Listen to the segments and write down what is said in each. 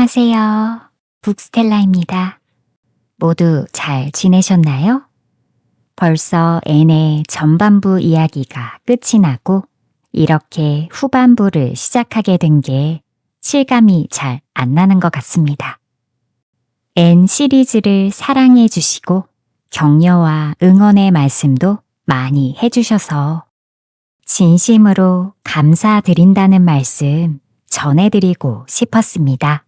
안녕하세요. 북스텔라입니다. 모두 잘 지내셨나요? 벌써 앤의 전반부 이야기가 끝이 나고 이렇게 후반부를 시작하게 된 게 실감이 잘 안 나는 것 같습니다. 앤 시리즈를 사랑해 주시고 격려와 응원의 말씀도 많이 해주셔서 진심으로 감사드린다는 말씀 전해드리고 싶었습니다.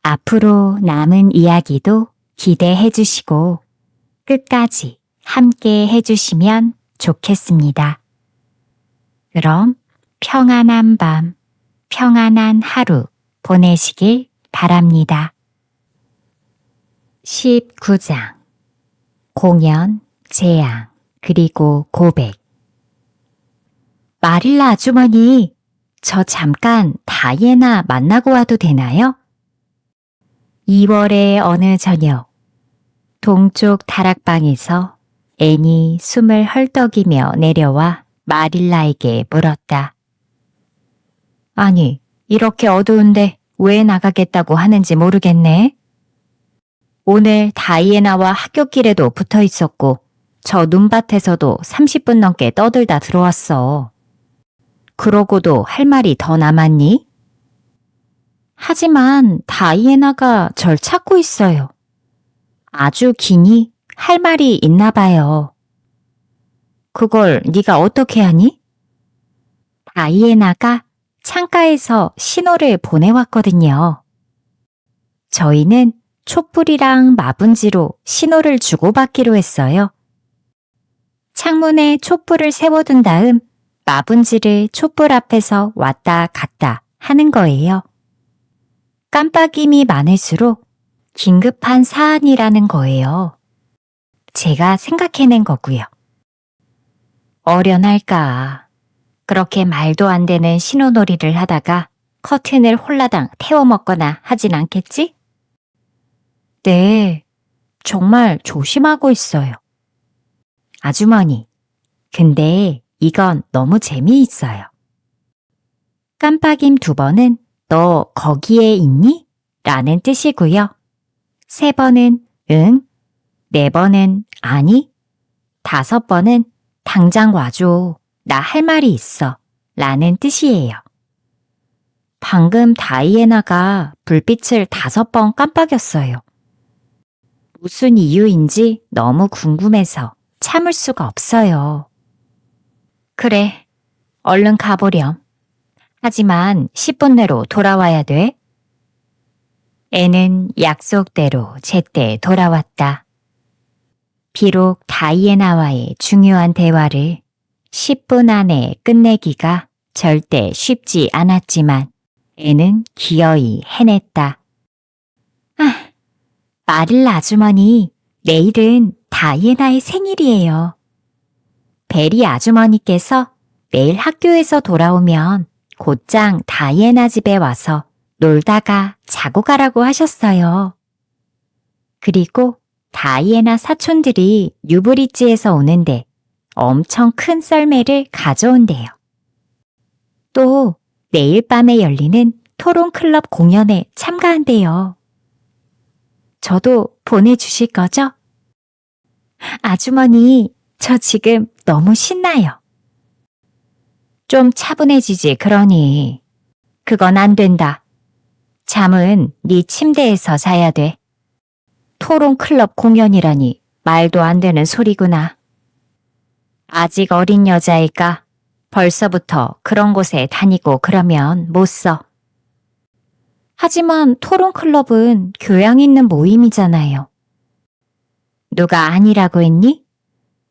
앞으로 남은 이야기도 기대해 주시고 끝까지 함께 해주시면 좋겠습니다. 그럼 평안한 밤, 평안한 하루 보내시길 바랍니다. 19장 공연, 재앙, 그리고 고백. 마릴라 아주머니, 저 잠깐 다이애나 만나고 와도 되나요? 2월의 어느 저녁, 동쪽 다락방에서 앤이 숨을 헐떡이며 내려와 마릴라에게 물었다. 아니, 이렇게 어두운데 왜 나가겠다고 하는지 모르겠네. 오늘 다이애나와 학교길에도 붙어 있었고 저 눈밭에서도 30분 넘게 떠들다 들어왔어. 그러고도 할 말이 더 남았니? 하지만 다이애나가 절 찾고 있어요. 아주 기니 할 말이 있나 봐요. 그걸 네가 어떻게 하니? 다이애나가 창가에서 신호를 보내왔거든요. 저희는 촛불이랑 마분지로 신호를 주고받기로 했어요. 창문에 촛불을 세워둔 다음 마분지를 촛불 앞에서 왔다 갔다 하는 거예요. 깜빡임이 많을수록 긴급한 사안이라는 거예요. 제가 생각해낸 거고요. 어련할까. 그렇게 말도 안 되는 신호놀이를 하다가 커튼을 홀라당 태워먹거나 하진 않겠지? 네, 정말 조심하고 있어요. 아주머니, 근데 이건 너무 재미있어요. 깜빡임 2번은 너 거기에 있니? 라는 뜻이고요. 3번은 응, 4번은 아니, 5번은 당장 와줘. 나 할 말이 있어. 라는 뜻이에요. 방금 다이애나가 불빛을 5번 깜빡였어요. 무슨 이유인지 너무 궁금해서 참을 수가 없어요. 그래, 얼른 가보렴. 하지만 10분 내로 돌아와야 돼. 애는 약속대로 제때 돌아왔다. 비록 다이애나와의 중요한 대화를 10분 안에 끝내기가 절대 쉽지 않았지만 애는 기어이 해냈다. 아, 마릴라 아주머니, 내일은 다이애나의 생일이에요. 베리 아주머니께서 내일 학교에서 돌아오면 곧장 다이애나 집에 와서 놀다가 자고 가라고 하셨어요. 그리고 다이애나 사촌들이 뉴브리지에서 오는데 엄청 큰 썰매를 가져온대요. 또 내일 밤에 열리는 토론클럽 공연에 참가한대요. 저도 보내주실 거죠? 아주머니, 저 지금 너무 신나요. 좀 차분해지지 그러니. 그건 안 된다. 잠은 네 침대에서 자야 돼. 토론클럽 공연이라니 말도 안 되는 소리구나. 아직 어린 여자애가 벌써부터 그런 곳에 다니고 그러면 못 써. 하지만 토론클럽은 교양 있는 모임이잖아요. 누가 아니라고 했니?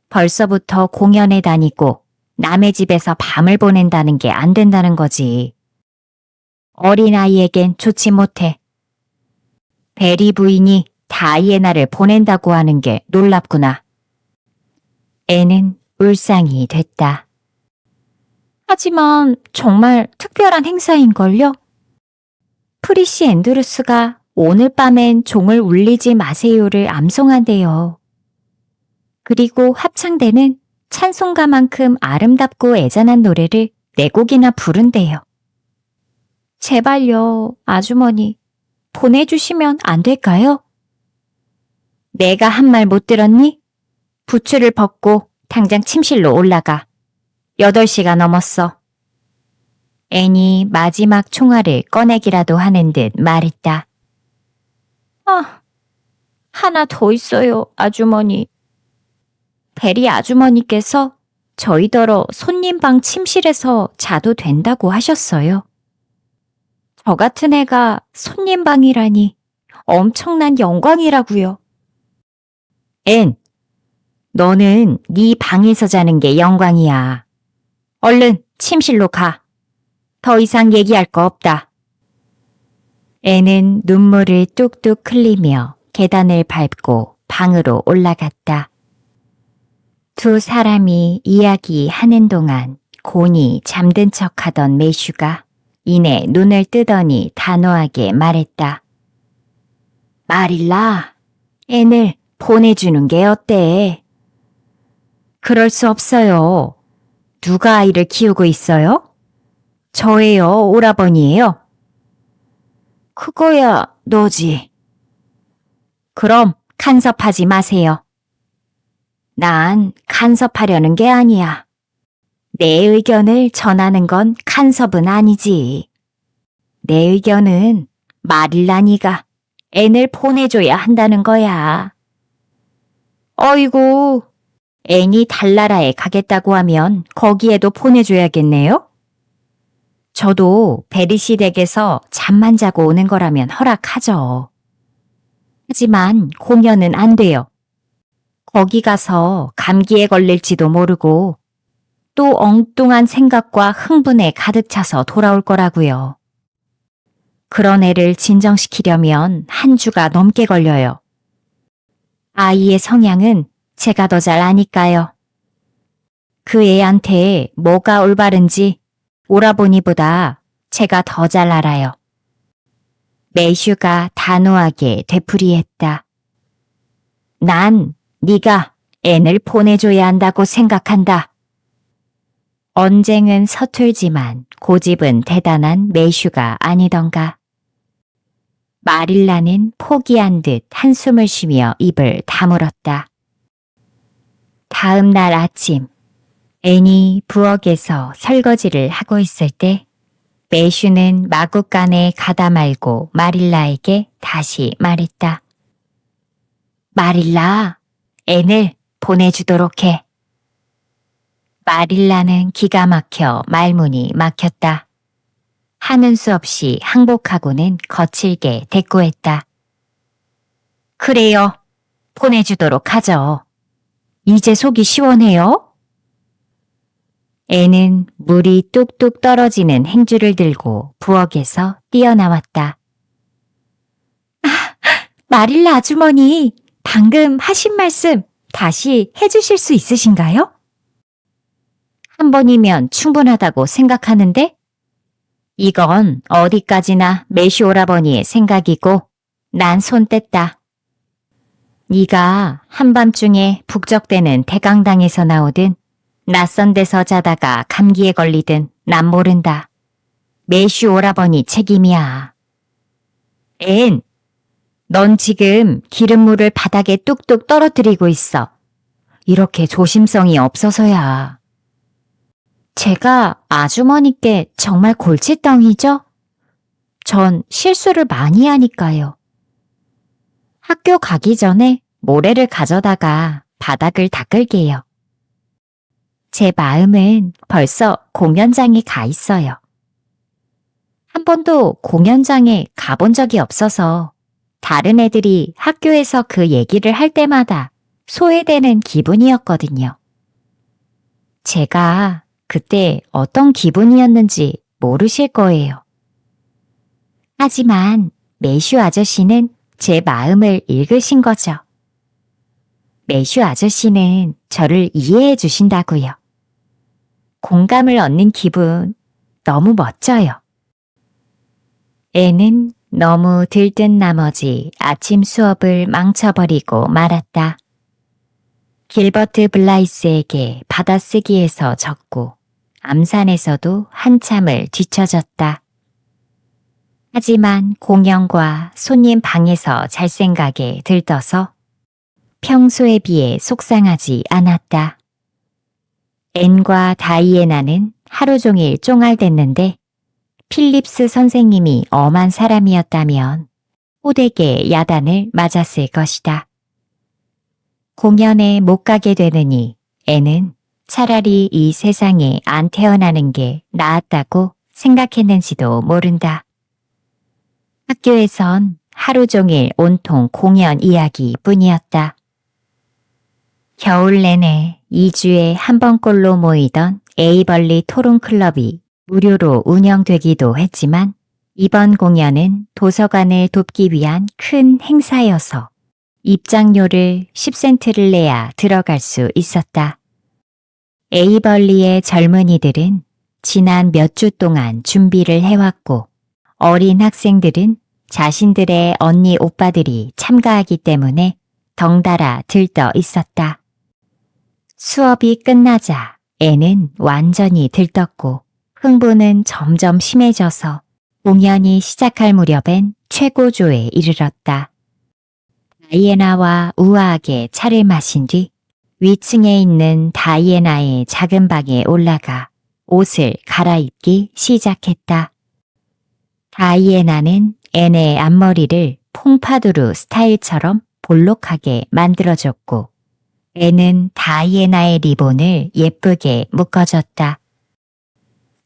벌써부터 공연에 다니고 남의 집에서 밤을 보낸다는 게 안 된다는 거지. 어린아이에겐 좋지 못해. 베리 부인이 다이애나를 보낸다고 하는 게 놀랍구나. 애는 울상이 됐다. 하지만 정말 특별한 행사인걸요? 프리시 앤드루스가 오늘 밤엔 종을 울리지 마세요를 암송한대요. 그리고 합창대는 찬송가만큼 아름답고 애잔한 노래를 4곡이나 부른대요. 제발요, 아주머니. 보내주시면 안 될까요? 내가 한 말 못 들었니? 부츠를 벗고 당장 침실로 올라가. 8시가 넘었어. 앤이 마지막 총알을 꺼내기라도 하는 듯 말했다. 하나 더 있어요, 아주머니. 베리 아주머니께서 저희더러 손님방 침실에서 자도 된다고 하셨어요. 저 같은 애가 손님방이라니 엄청난 영광이라고요. 앤, 너는 네 방에서 자는 게 영광이야. 얼른 침실로 가. 더 이상 얘기할 거 없다. 앤은 눈물을 뚝뚝 흘리며 계단을 밟고 방으로 올라갔다. 두 사람이 이야기하는 동안 곤히 잠든 척하던 매슈가 이내 눈을 뜨더니 단호하게 말했다. 마릴라, 앤을 보내주는 게 어때? 그럴 수 없어요. 누가 아이를 키우고 있어요? 저예요, 오라버니예요. 그거야 너지. 그럼 간섭하지 마세요. 난 간섭하려는 게 아니야. 내 의견을 전하는 건 간섭은 아니지. 내 의견은 마릴라니가 앤을 보내줘야 한다는 거야. 어이구, 앤이 달나라에 가겠다고 하면 거기에도 보내줘야겠네요? 저도 베리시 댁에서 잠만 자고 오는 거라면 허락하죠. 하지만 공연은 안 돼요. 거기 가서 감기에 걸릴지도 모르고 또 엉뚱한 생각과 흥분에 가득 차서 돌아올 거라고요. 그런 애를 진정시키려면 한 주가 넘게 걸려요. 아이의 성향은 제가 더 잘 아니까요. 그 애한테 뭐가 올바른지 오라버니보다 제가 더 잘 알아요. 매슈가 단호하게 되풀이했다. 난 네가 앤을 보내줘야 한다고 생각한다. 언쟁은 서툴지만 고집은 대단한 매슈가 아니던가. 마릴라는 포기한 듯 한숨을 쉬며 입을 다물었다. 다음 날 아침, 앤이 부엌에서 설거지를 하고 있을 때 매슈는 마구간에 가다 말고 마릴라에게 다시 말했다. 마릴라, 앤을 보내주도록 해. 마릴라는 기가 막혀 말문이 막혔다. 하는 수 없이 항복하고는 거칠게 대꾸했다. 그래요. 보내주도록 하죠. 이제 속이 시원해요? 앤은 물이 뚝뚝 떨어지는 행주를 들고 부엌에서 뛰어나왔다. 마릴라 아주머니, 방금 하신 말씀 다시 해주실 수 있으신가요? 한 번이면 충분하다고 생각하는데 이건 어디까지나 매슈 오라버니의 생각이고 난 손 뗐다. 네가 한밤중에 북적대는 대강당에서 나오든 낯선 데서 자다가 감기에 걸리든 난 모른다. 매슈 오라버니 책임이야. 앤, 넌 지금 기름물을 바닥에 뚝뚝 떨어뜨리고 있어. 이렇게 조심성이 없어서야. 제가 아주머니께 정말 골칫덩이죠? 전 실수를 많이 하니까요. 학교 가기 전에 모래를 가져다가 바닥을 닦을게요. 제 마음은 벌써 공연장에 가 있어요. 한 번도 공연장에 가본 적이 없어서 다른 애들이 학교에서 그 얘기를 할 때마다 소외되는 기분이었거든요. 제가 그때 어떤 기분이었는지 모르실 거예요. 하지만 매슈 아저씨는 제 마음을 읽으신 거죠. 매슈 아저씨는 저를 이해해 주신다고요. 공감을 얻는 기분 너무 멋져요. 애는 너무 들뜬 나머지 아침 수업을 망쳐버리고 말았다. 길버트 블라이스에게 받아쓰기에서 졌고 암산에서도 한참을 뒤처졌다. 하지만 공연과 손님 방에서 잘 생각에 들떠서 평소에 비해 속상하지 않았다. 앤과 다이애나는 하루 종일 쫑알댔는데 필립스 선생님이 엄한 사람이었다면 호되게 야단을 맞았을 것이다. 공연에 못 가게 되느니 앤은 차라리 이 세상에 안 태어나는 게 나았다고 생각했는지도 모른다. 학교에선 하루 종일 온통 공연 이야기뿐이었다. 겨울 내내 2주에 한 번꼴로 모이던 에이벌리 토론클럽이 무료로 운영되기도 했지만 이번 공연은 도서관을 돕기 위한 큰 행사여서 입장료를 10센트를 내야 들어갈 수 있었다. 에이벌리의 젊은이들은 지난 몇 주 동안 준비를 해왔고 어린 학생들은 자신들의 언니 오빠들이 참가하기 때문에 덩달아 들떠 있었다. 수업이 끝나자 애는 완전히 들떴고 흥분은 점점 심해져서 공연이 시작할 무렵엔 최고조에 이르렀다. 다이애나와 우아하게 차를 마신 뒤 위층에 있는 다이애나의 작은 방에 올라가 옷을 갈아입기 시작했다. 다이애나는 앤의 앞머리를 퐁파두르 스타일처럼 볼록하게 만들어줬고 앤은 다이애나의 리본을 예쁘게 묶어줬다.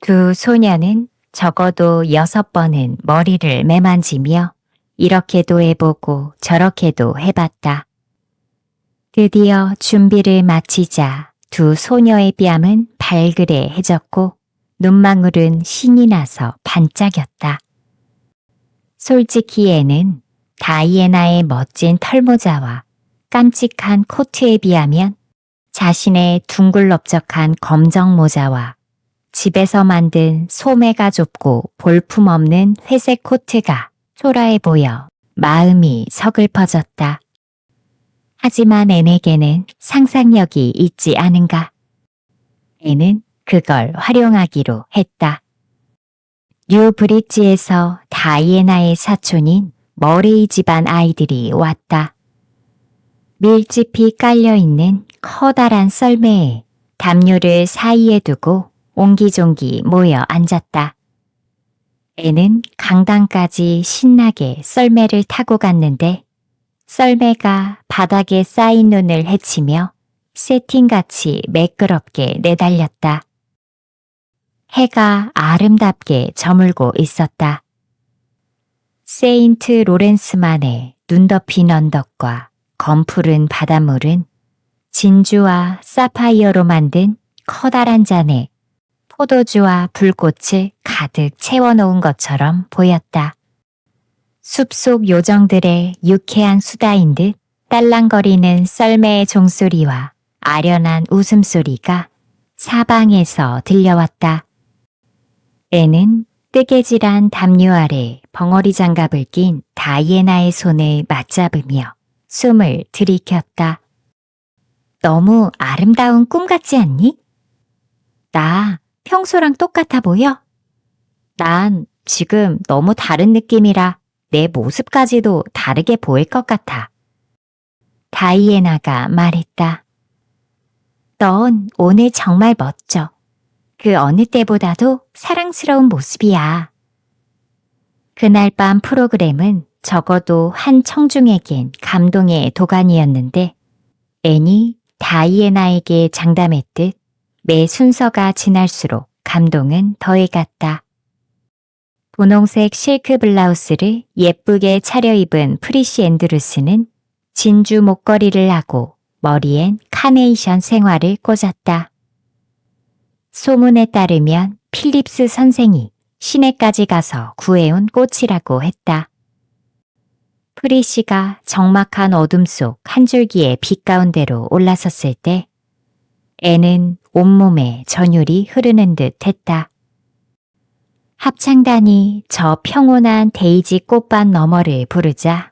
두 소녀는 적어도 6번은 머리를 매만지며 이렇게도 해보고 저렇게도 해봤다. 드디어 준비를 마치자 두 소녀의 뺨은 발그레해졌고 눈망울은 신이 나서 반짝였다. 솔직히 앤은 다이애나의 멋진 털모자와 깜찍한 코트에 비하면 자신의 둥글넓적한 검정 모자와 집에서 만든 소매가 좁고 볼품없는 회색 코트가 초라해 보여 마음이 서글퍼졌다. 하지만 앤에게는 상상력이 있지 않은가. 앤은 그걸 활용하기로 했다. 뉴브릿지에서 다이애나의 사촌인 머레이 집안 아이들이 왔다. 밀집히 깔려있는 커다란 썰매에 담요를 사이에 두고 옹기종기 모여 앉았다. 앤은 강당까지 신나게 썰매를 타고 갔는데 썰매가 바닥에 쌓인 눈을 헤치며 세팅같이 매끄럽게 내달렸다. 해가 아름답게 저물고 있었다. 세인트 로렌스만의 눈 덮인 언덕과 검푸른 바닷물은 진주와 사파이어로 만든 커다란 잔에 포도주와 불꽃을 가득 채워놓은 것처럼 보였다. 숲속 요정들의 유쾌한 수다인 듯 딸랑거리는 썰매의 종소리와 아련한 웃음소리가 사방에서 들려왔다. 앤은 뜨개질한 담요 아래 벙어리 장갑을 낀 다이애나의 손을 맞잡으며 숨을 들이켰다. 너무 아름다운 꿈 같지 않니? 나 평소랑 똑같아 보여? 난 지금 너무 다른 느낌이라 내 모습까지도 다르게 보일 것 같아. 다이애나가 말했다. 넌 오늘 정말 멋져. 그 어느 때보다도 사랑스러운 모습이야. 그날 밤 프로그램은 적어도 한 청중에겐 감동의 도가니였는데 앤이 다이애나에게 장담했듯 매 순서가 지날수록 감동은 더해갔다. 분홍색 실크 블라우스를 예쁘게 차려입은 프리시 앤드루스는 진주 목걸이를 하고 머리엔 카네이션 생화를 꽂았다. 소문에 따르면 필립스 선생이 시내까지 가서 구해온 꽃이라고 했다. 프리시가 적막한 어둠 속 한 줄기의 빛 가운데로 올라섰을 때 앤은 온몸에 전율이 흐르는 듯 했다. 합창단이 저 평온한 데이지 꽃밭 너머를 부르자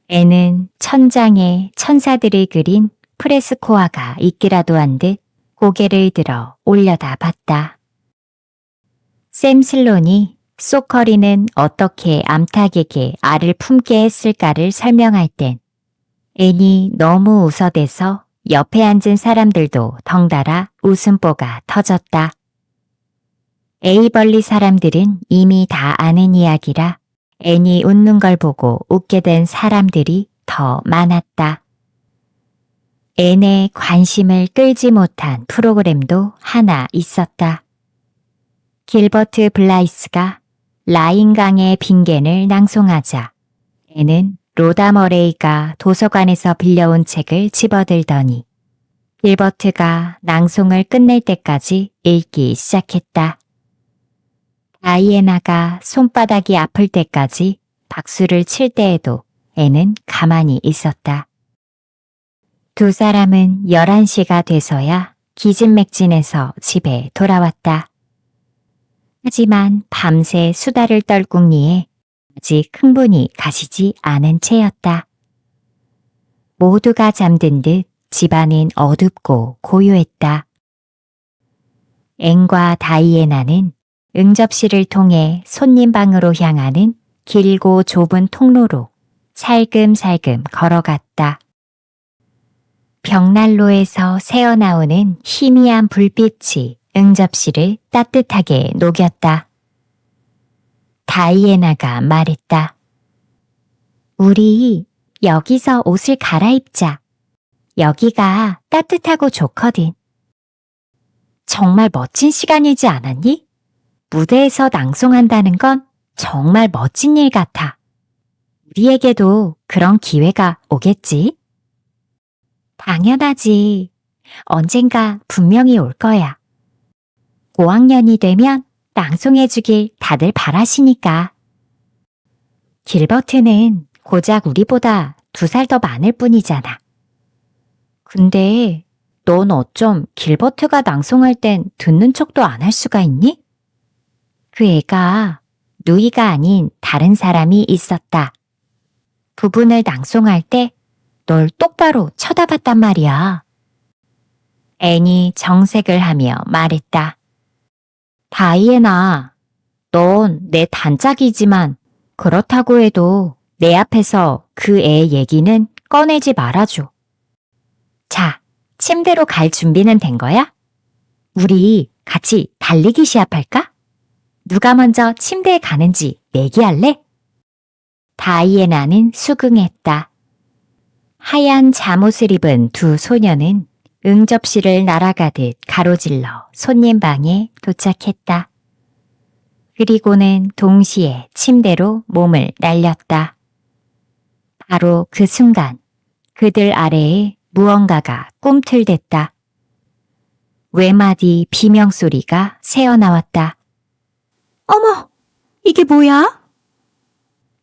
앤은 천장에 천사들을 그린 프레스코아가 있기라도 한 듯 고개를 들어 올려다 봤다. 샘 슬론이 소커리는 어떻게 암탉에게 알을 품게 했을까를 설명할 땐 앤이 너무 웃어대서 옆에 앉은 사람들도 덩달아 웃음보가 터졌다. 에이벌리 사람들은 이미 다 아는 이야기라 앤이 웃는 걸 보고 웃게 된 사람들이 더 많았다. 앤의 관심을 끌지 못한 프로그램도 하나 있었다. 길버트 블라이스가 라인강의 빙겐을 낭송하자 앤은 로다 머레이가 도서관에서 빌려온 책을 집어들더니 길버트가 낭송을 끝낼 때까지 읽기 시작했다. 다이애나가 손바닥이 아플 때까지 박수를 칠 때에도 앤은 가만히 있었다. 두 사람은 11시가 돼서야 기진맥진해서 집에 돌아왔다. 하지만 밤새 수다를 떨 궁리에 아직 흥분이 가시지 않은 채였다. 모두가 잠든 듯 집안은 어둡고 고요했다. 앤과 다이애나는 응접실을 통해 손님방으로 향하는 길고 좁은 통로로 살금살금 걸어갔다. 벽난로에서 새어나오는 희미한 불빛이 응접실을 따뜻하게 녹였다. 다이애나가 말했다. 우리 여기서 옷을 갈아입자. 여기가 따뜻하고 좋거든. 정말 멋진 시간이지 않았니? 무대에서 낭송한다는 건 정말 멋진 일 같아. 우리에게도 그런 기회가 오겠지? 당연하지. 언젠가 분명히 올 거야. 5학년이 되면 낭송해주길 다들 바라시니까. 길버트는 고작 우리보다 2살 더 많을 뿐이잖아. 근데 넌 어쩜 길버트가 낭송할 땐 듣는 척도 안 할 수가 있니? 그 애가 누이가 아닌 다른 사람이 있었다. 부분을 낭송할 때 널 똑바로 쳐다봤단 말이야. 앤이 정색을 하며 말했다. 다이애나, 넌 내 단짝이지만 그렇다고 해도 내 앞에서 그 애 얘기는 꺼내지 말아줘. 자, 침대로 갈 준비는 된 거야? 우리 같이 달리기 시합할까? 누가 먼저 침대에 가는지 내기할래? 다이애나는 수긍했다. 하얀 잠옷을 입은 두 소녀는 응접실을 날아가듯 가로질러 손님방에 도착했다. 그리고는 동시에 침대로 몸을 날렸다. 바로 그 순간 그들 아래에 무언가가 꿈틀댔다. 외마디 비명소리가 새어나왔다. 어머! 이게 뭐야?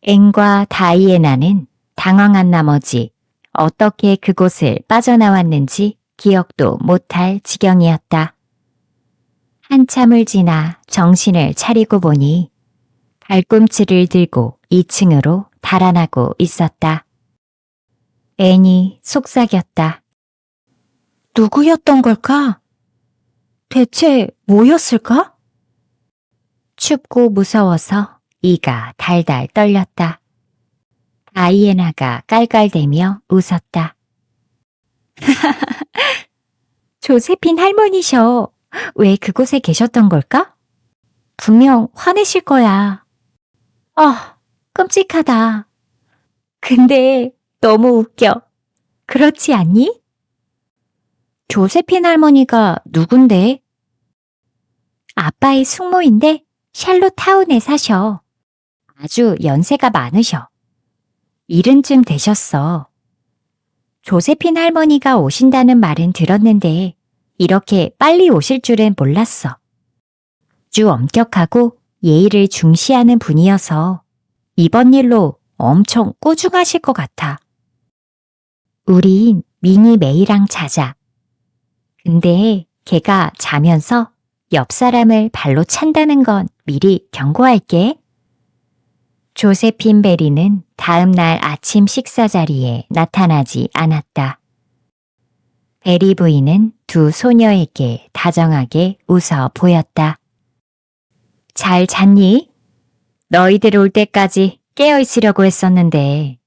앵과 다이애나는 당황한 나머지 어떻게 그곳을 빠져나왔는지 기억도 못할 지경이었다. 한참을 지나 정신을 차리고 보니 발꿈치를 들고 2층으로 달아나고 있었다. 앤이 속삭였다. 누구였던 걸까? 대체 뭐였을까? 춥고 무서워서 이가 달달 떨렸다. 다이애나가 깔깔대며 웃었다. 조세핀 할머니셔. 왜 그곳에 계셨던 걸까? 분명 화내실 거야. 아, 끔찍하다. 근데 너무 웃겨. 그렇지 않니? 조세핀 할머니가 누군데? 아빠의 숙모인데 샬롯타운에 사셔. 아주 연세가 많으셔. 70쯤 되셨어. 조세핀 할머니가 오신다는 말은 들었는데 이렇게 빨리 오실 줄은 몰랐어. 아주 엄격하고 예의를 중시하는 분이어서 이번 일로 엄청 꾸중하실 것 같아. 우린 미니 메이랑 자자. 근데 걔가 자면서 옆 사람을 발로 찬다는 건 미리 경고할게. 조세핀 베리는 다음 날 아침 식사 자리에 나타나지 않았다. 베리 부인은 두 소녀에게 다정하게 웃어 보였다. 잘 잤니? 너희들 올 때까지 깨어 있으려고 했었는데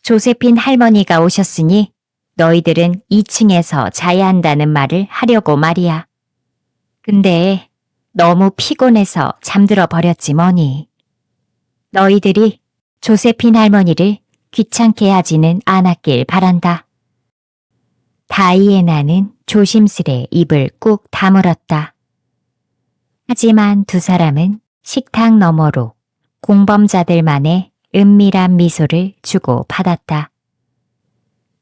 조세핀 할머니가 오셨으니 너희들은 2층에서 자야 한다는 말을 하려고 말이야. 근데 너무 피곤해서 잠들어 버렸지 뭐니. 너희들이 조세핀 할머니를 귀찮게 하지는 않았길 바란다. 다이애나는 조심스레 입을 꾹 다물었다. 하지만 두 사람은 식탁 너머로 공범자들만의 은밀한 미소를 주고 받았다.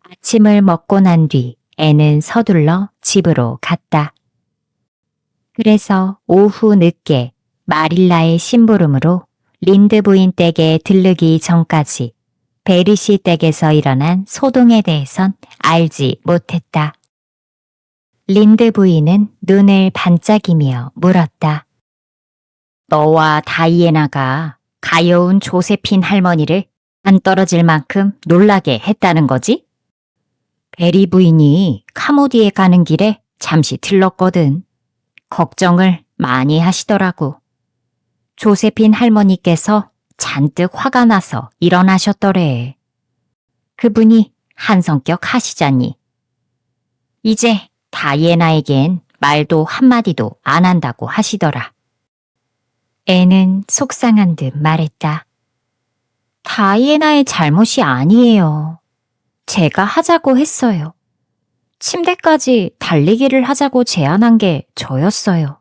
아침을 먹고 난 뒤 애는 서둘러 집으로 갔다. 그래서 오후 늦게 마릴라의 심부름으로 린드 부인 댁에 들르기 전까지 베리 씨 댁에서 일어난 소동에 대해선 알지 못했다. 린드 부인은 눈을 반짝이며 물었다. 너와 다이애나가 가여운 조세핀 할머니를 안 떨어질 만큼 놀라게 했다는 거지? 베리 부인이 카모디에 가는 길에 잠시 들렀거든. 걱정을 많이 하시더라고. 조세핀 할머니께서 잔뜩 화가 나서 일어나셨더래. 그분이 한성격 하시자니. 이제 다이애나에겐 말도 한마디도 안 한다고 하시더라. 애는 속상한 듯 말했다. 다이애나의 잘못이 아니에요. 제가 하자고 했어요. 침대까지 달리기를 하자고 제안한 게 저였어요.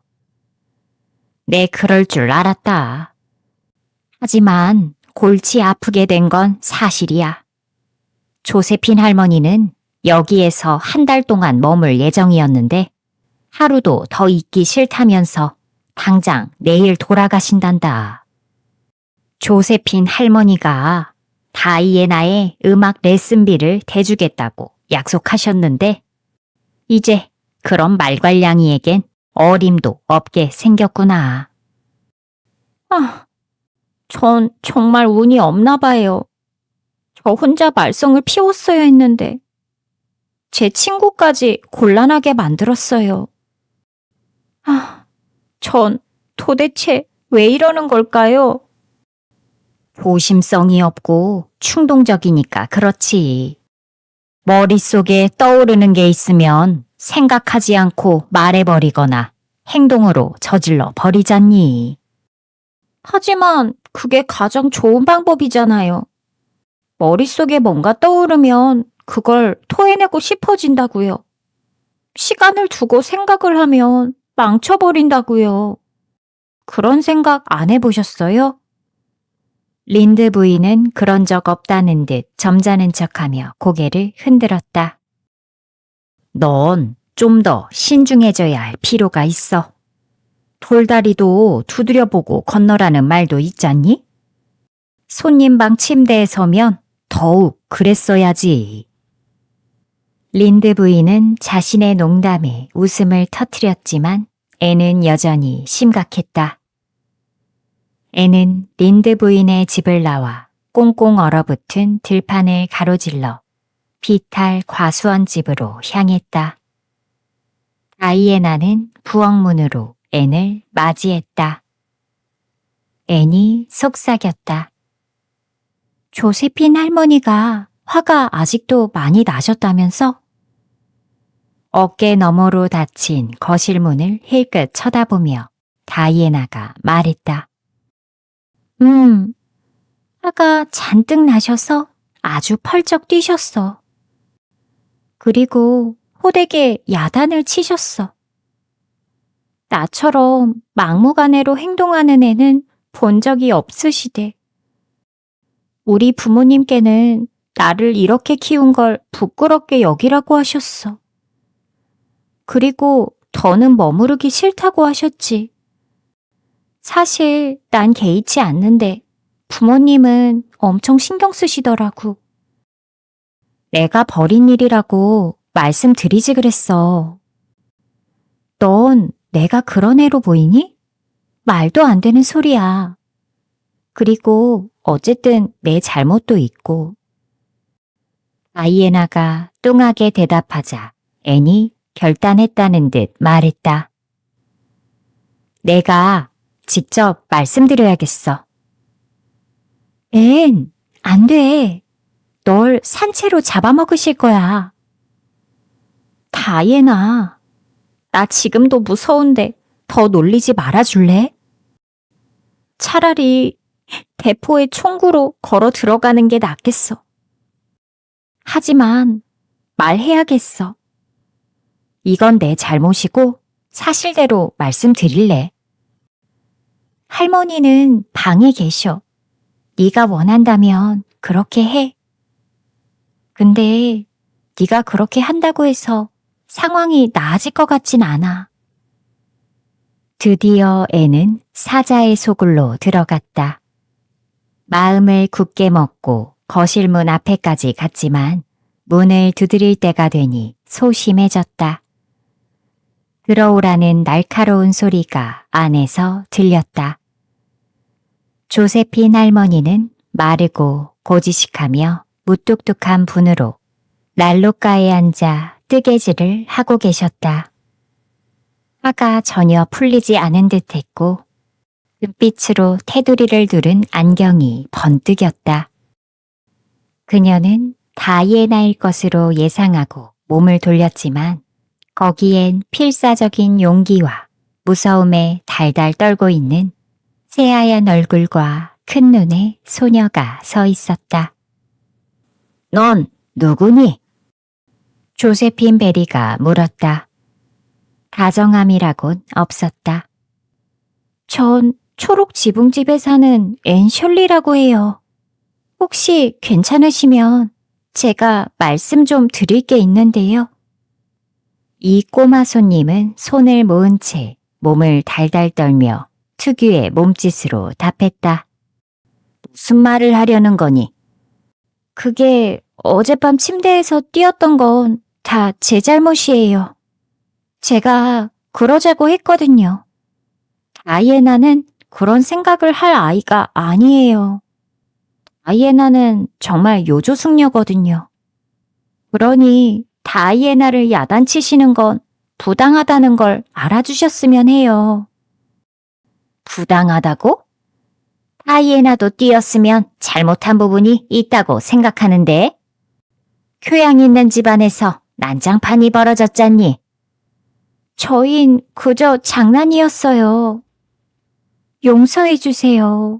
네, 그럴 줄 알았다. 하지만 골치 아프게 된 건 사실이야. 조세핀 할머니는 여기에서 한 달 동안 머물 예정이었는데 하루도 더 있기 싫다면서 당장 내일 돌아가신단다. 조세핀 할머니가 다이애나의 음악 레슨비를 대주겠다고 약속하셨는데 이제 그런 말괄량이에겐 어림도 없게 생겼구나. 전 정말 운이 없나 봐요. 저 혼자 말썽을 피웠어야 했는데 제 친구까지 곤란하게 만들었어요. 전 도대체 왜 이러는 걸까요? 보심성이 없고 충동적이니까 그렇지. 머릿속에 떠오르는 게 있으면 생각하지 않고 말해버리거나 행동으로 저질러 버리잖니. 하지만 그게 가장 좋은 방법이잖아요. 머릿속에 뭔가 떠오르면 그걸 토해내고 싶어진다고요. 시간을 두고 생각을 하면 망쳐버린다고요. 그런 생각 안 해보셨어요? 린드 부인은 그런 적 없다는 듯 점잖은 척하며 고개를 흔들었다. 넌 좀 더 신중해져야 할 필요가 있어. 돌다리도 두드려보고 건너라는 말도 있잖니? 손님방 침대에 서면 더욱 그랬어야지. 린드 부인은 자신의 농담에 웃음을 터뜨렸지만 애는 여전히 심각했다. 애는 린드 부인의 집을 나와 꽁꽁 얼어붙은 들판을 가로질러 비탈 과수원 집으로 향했다. 다이애나는 부엌문으로 앤을 맞이했다. 앤이 속삭였다. 조세핀 할머니가 화가 아직도 많이 나셨다면서? 어깨 너머로 닫힌 거실 문을 힐끗 쳐다보며 다이애나가 말했다. 화가 잔뜩 나셔서 아주 펄쩍 뛰셨어. 그리고 호되게 야단을 치셨어. 나처럼 막무가내로 행동하는 애는 본 적이 없으시대. 우리 부모님께는 나를 이렇게 키운 걸 부끄럽게 여기라고 하셨어. 그리고 더는 머무르기 싫다고 하셨지. 사실 난 개의치 않는데 부모님은 엄청 신경 쓰시더라고. 내가 벌인 일이라고 말씀드리지 그랬어. 넌 내가 그런 애로 보이니? 말도 안 되는 소리야. 그리고 어쨌든 내 잘못도 있고. 다이애나가 뚱하게 대답하자 앤이 결단했다는 듯 말했다. 내가 직접 말씀드려야겠어. 앤, 안 돼. 널 산채로 잡아먹으실 거야. 다이애나, 나 지금도 무서운데 더 놀리지 말아줄래? 차라리 대포의 총구로 걸어 들어가는 게 낫겠어. 하지만 말해야겠어. 이건 내 잘못이고 사실대로 말씀드릴래. 할머니는 방에 계셔. 네가 원한다면 그렇게 해. 근데 네가 그렇게 한다고 해서 상황이 나아질 것 같진 않아. 드디어 애는 사자의 소굴로 들어갔다. 마음을 굳게 먹고 거실 문 앞에까지 갔지만 문을 두드릴 때가 되니 소심해졌다. 들어오라는 날카로운 소리가 안에서 들렸다. 조세핀 할머니는 마르고 고지식하며 무뚝뚝한 분으로 난로가에 앉아 뜨개질을 하고 계셨다. 화가 전혀 풀리지 않은 듯했고 눈빛으로 테두리를 두른 안경이 번뜩였다. 그녀는 다이애나일 것으로 예상하고 몸을 돌렸지만 거기엔 필사적인 용기와 무서움에 달달 떨고 있는 새하얀 얼굴과 큰 눈의 소녀가 서 있었다. 넌 누구니? 조세핀 베리가 물었다. 다정함이라곤 없었다. 전 초록 지붕집에 사는 앤 셜리라고 해요. 혹시 괜찮으시면 제가 말씀 좀 드릴 게 있는데요. 이 꼬마 손님은 손을 모은 채 몸을 달달 떨며 특유의 몸짓으로 답했다. 무슨 말을 하려는 거니? 그게 어젯밤 침대에서 뛰었던 건 다 제 잘못이에요. 제가 그러자고 했거든요. 다이애나는 그런 생각을 할 아이가 아니에요. 다이애나는 정말 요조숙녀거든요. 그러니 다이애나를 야단치시는 건 부당하다는 걸 알아주셨으면 해요. 부당하다고? 다이애나도 뛰었으면 잘못한 부분이 있다고 생각하는데 교양 있는 집안에서 난장판이 벌어졌잖니. 저흰 그저 장난이었어요. 용서해 주세요.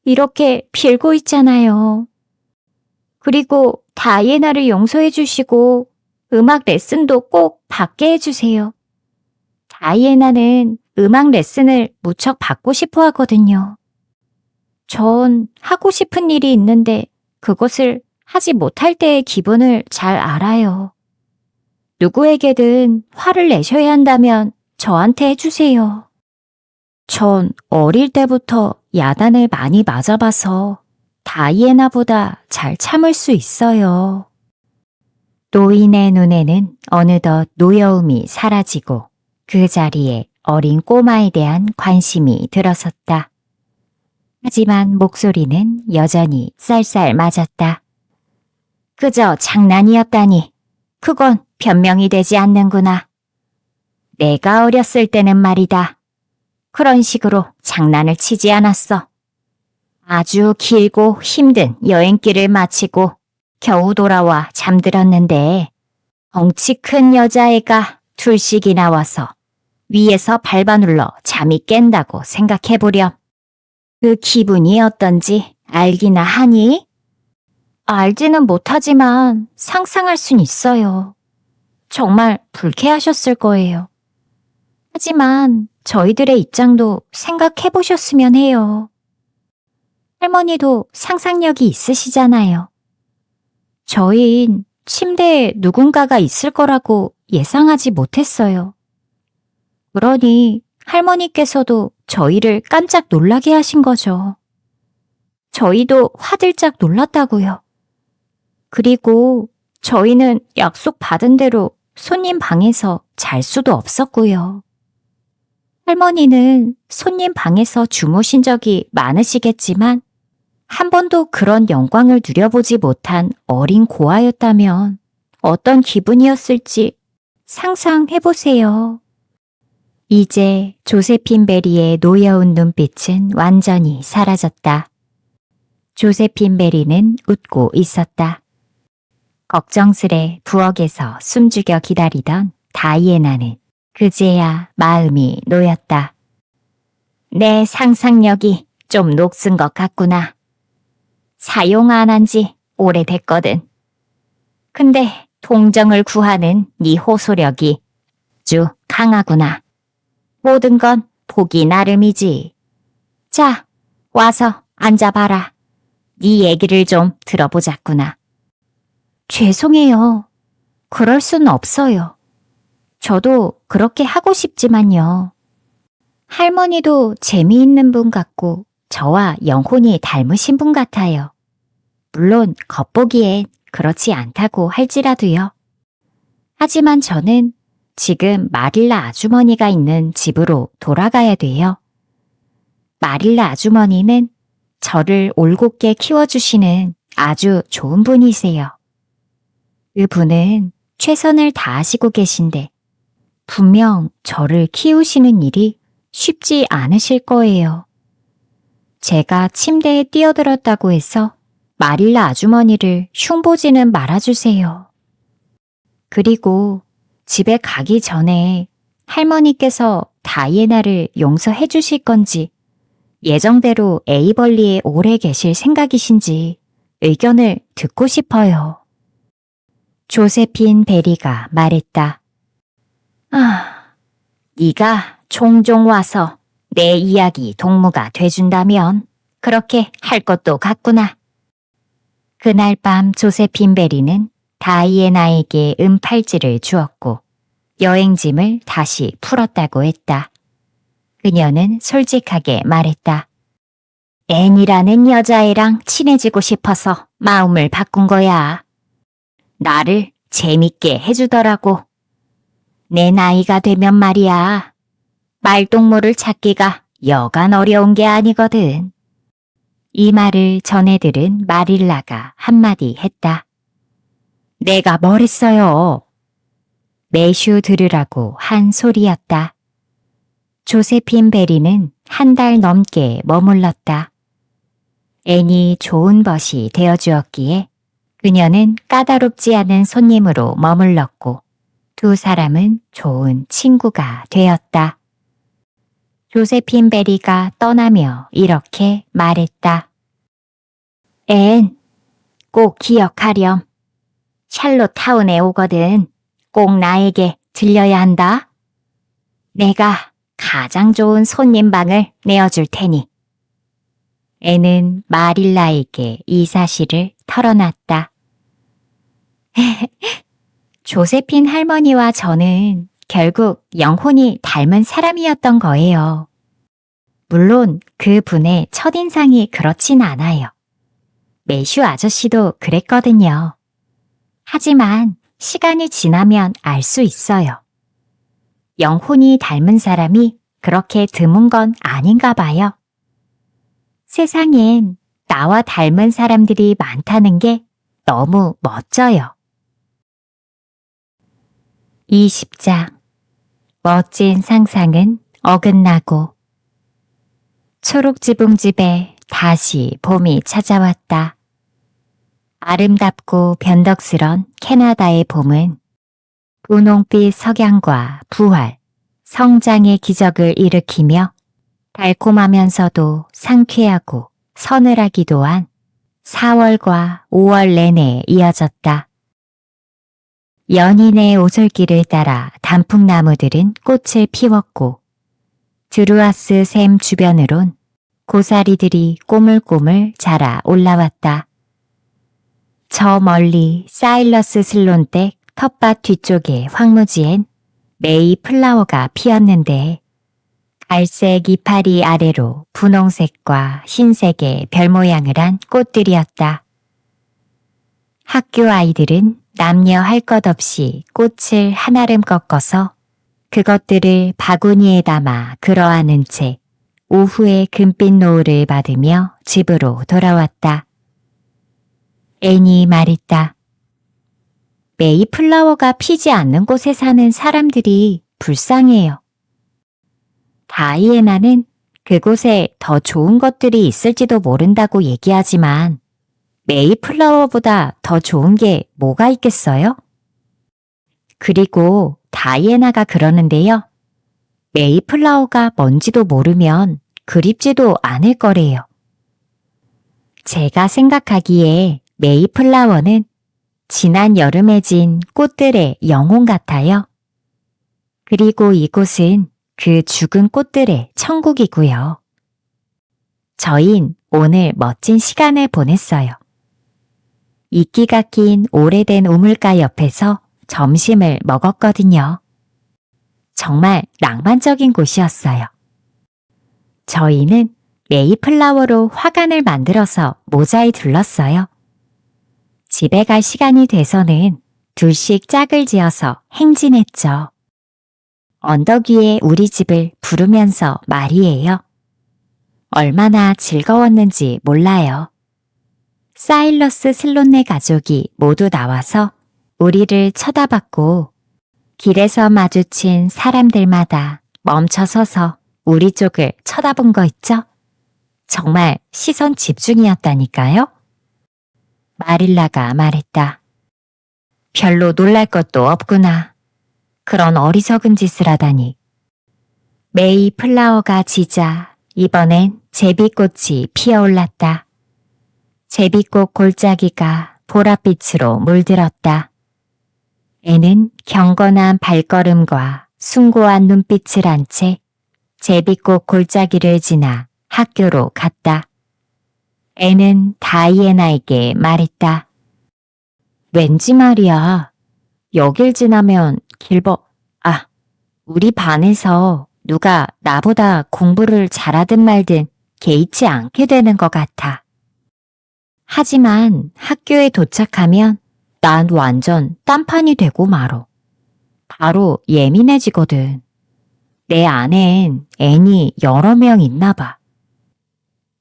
이렇게 빌고 있잖아요. 그리고 다이애나를 용서해 주시고 음악 레슨도 꼭 받게 해주세요. 다이애나는 음악 레슨을 무척 받고 싶어 하거든요. 전 하고 싶은 일이 있는데 그것을 하지 못할 때의 기분을 잘 알아요. 누구에게든 화를 내셔야 한다면 저한테 해주세요. 전 어릴 때부터 야단을 많이 맞아봐서 다이애나보다 잘 참을 수 있어요. 노인의 눈에는 어느덧 노여움이 사라지고 그 자리에 어린 꼬마에 대한 관심이 들어섰다. 하지만 목소리는 여전히 쌀쌀 맞았다. 그저 장난이었다니. 그건 변명이 되지 않는구나. 내가 어렸을 때는 말이다. 그런 식으로 장난을 치지 않았어. 아주 길고 힘든 여행길을 마치고 겨우 돌아와 잠들었는데 덩치 큰 여자애가 둘씩이나 와서 위에서 밟아눌러 잠이 깬다고 생각해보렴. 그 기분이 어떤지 알기나 하니? 알지는 못하지만 상상할 순 있어요. 정말 불쾌하셨을 거예요. 하지만 저희들의 입장도 생각해보셨으면 해요. 할머니도 상상력이 있으시잖아요. 저희는 침대에 누군가가 있을 거라고 예상하지 못했어요. 그러니 할머니께서도 저희를 깜짝 놀라게 하신 거죠. 저희도 화들짝 놀랐다고요. 그리고 저희는 약속 받은 대로 손님 방에서 잘 수도 없었고요. 할머니는 손님 방에서 주무신 적이 많으시겠지만 한 번도 그런 영광을 누려보지 못한 어린 고아였다면 어떤 기분이었을지 상상해보세요. 이제 조세핀 베리의 노여운 눈빛은 완전히 사라졌다. 조세핀 베리는 웃고 있었다. 걱정스레 부엌에서 숨죽여 기다리던 다이애나는 그제야 마음이 놓였다. 내 상상력이 좀 녹슨 것 같구나. 사용 안 한 지 오래됐거든. 근데 동정을 구하는 네 호소력이 아주 강하구나. 모든 건 보기 나름이지. 자, 와서 앉아봐라. 네 얘기를 좀 들어보자꾸나. 죄송해요. 그럴 순 없어요. 저도 그렇게 하고 싶지만요. 할머니도 재미있는 분 같고 저와 영혼이 닮으신 분 같아요. 물론 겉보기엔 그렇지 않다고 할지라도요. 하지만 저는 지금 마릴라 아주머니가 있는 집으로 돌아가야 돼요. 마릴라 아주머니는 저를 올곧게 키워주시는 아주 좋은 분이세요. 그분은 최선을 다하시고 계신데 분명 저를 키우시는 일이 쉽지 않으실 거예요. 제가 침대에 뛰어들었다고 해서 마릴라 아주머니를 흉보지는 말아주세요. 그리고 집에 가기 전에 할머니께서 다이애나를 용서해 주실 건지 예정대로 에이벌리에 오래 계실 생각이신지 의견을 듣고 싶어요. 조세핀 베리가 말했다. 네가 종종 와서 내 이야기 동무가 돼준다면 그렇게 할 것도 같구나. 그날 밤 조세핀 베리는 다이애나에게 은팔찌를 주었고 여행짐을 다시 풀었다고 했다. 그녀는 솔직하게 말했다. 앤이라는 여자애랑 친해지고 싶어서 마음을 바꾼 거야. 나를 재밌게 해주더라고. 내 나이가 되면 말이야. 말동무를 찾기가 여간 어려운 게 아니거든. 이 말을 전해 들은 마릴라가 한마디 했다. 내가 뭘 했어요? 매슈 들으라고 한 소리였다. 조세핀 베리는 한 달 넘게 머물렀다. 앤이 좋은 벗이 되어주었기에 그녀는 까다롭지 않은 손님으로 머물렀고 두 사람은 좋은 친구가 되었다. 조세핀 베리가 떠나며 이렇게 말했다. 앤, 꼭 기억하렴. 샬롯타운에 오거든 꼭 나에게 들려야 한다. 내가 가장 좋은 손님방을 내어줄 테니. 앤은 마릴라에게 이 사실을 털어놨다. 조세핀 할머니와 저는 결국 영혼이 닮은 사람이었던 거예요. 물론 그분의 첫인상이 그렇진 않아요. 매슈 아저씨도 그랬거든요. 하지만 시간이 지나면 알 수 있어요. 영혼이 닮은 사람이 그렇게 드문 건 아닌가 봐요. 세상엔 나와 닮은 사람들이 많다는 게 너무 멋져요. 20장 멋진 상상은 어긋나고 초록지붕집에 다시 봄이 찾아왔다. 아름답고 변덕스런 캐나다의 봄은 분홍빛 석양과 부활, 성장의 기적을 일으키며 달콤하면서도 상쾌하고 서늘하기도 한 4월과 5월 내내 이어졌다. 연인의 오솔길을 따라 단풍나무들은 꽃을 피웠고 드루아스 샘 주변으론 고사리들이 꼬물꼬물 자라 올라왔다. 저 멀리 사일러스 슬론댁 텃밭 뒤쪽의 황무지엔 메이 플라워가 피었는데 갈색 이파리 아래로 분홍색과 흰색의 별 모양을 한 꽃들이었다. 학교 아이들은 남녀 할 것 없이 꽃을 한아름 꺾어서 그것들을 바구니에 담아 그러하는 채 오후에 금빛 노을을 받으며 집으로 돌아왔다. 앤이 말했다. 메이플라워가 피지 않는 곳에 사는 사람들이 불쌍해요. 다이애나는 그곳에 더 좋은 것들이 있을지도 모른다고 얘기하지만 메이플라워보다 더 좋은 게 뭐가 있겠어요? 그리고 다이애나가 그러는데요. 메이플라워가 뭔지도 모르면 그립지도 않을 거래요. 제가 생각하기에 메이플라워는 지난 여름에 진 꽃들의 영혼 같아요. 그리고 이곳은 그 죽은 꽃들의 천국이고요. 저흰 오늘 멋진 시간을 보냈어요. 이끼가 낀 오래된 우물가 옆에서 점심을 먹었거든요. 정말 낭만적인 곳이었어요. 저희는 메이플라워로 화관을 만들어서 모자에 둘렀어요. 집에 갈 시간이 돼서는 둘씩 짝을 지어서 행진했죠. 언덕 위에 우리 집을 부르면서 말이에요. 얼마나 즐거웠는지 몰라요. 사일러스 슬론네 가족이 모두 나와서 우리를 쳐다봤고 길에서 마주친 사람들마다 멈춰서서 우리 쪽을 쳐다본 거 있죠? 정말 시선 집중이었다니까요. 마릴라가 말했다. 별로 놀랄 것도 없구나. 그런 어리석은 짓을 하다니. 메이플라워가 지자 이번엔 제비꽃이 피어올랐다. 제비꽃 골짜기가 보랏빛으로 물들었다. 애는 경건한 발걸음과 숭고한 눈빛을 한 채 제비꽃 골짜기를 지나 학교로 갔다. 애는 다이애나에게 말했다. 왠지 말이야. 여길 지나면 우리 반에서 누가 나보다 공부를 잘하든 말든 개의치 않게 되는 것 같아. 하지만 학교에 도착하면 난 완전 딴판이 되고 말어. 바로 예민해지거든. 내 안엔 애니 여러 명 있나 봐.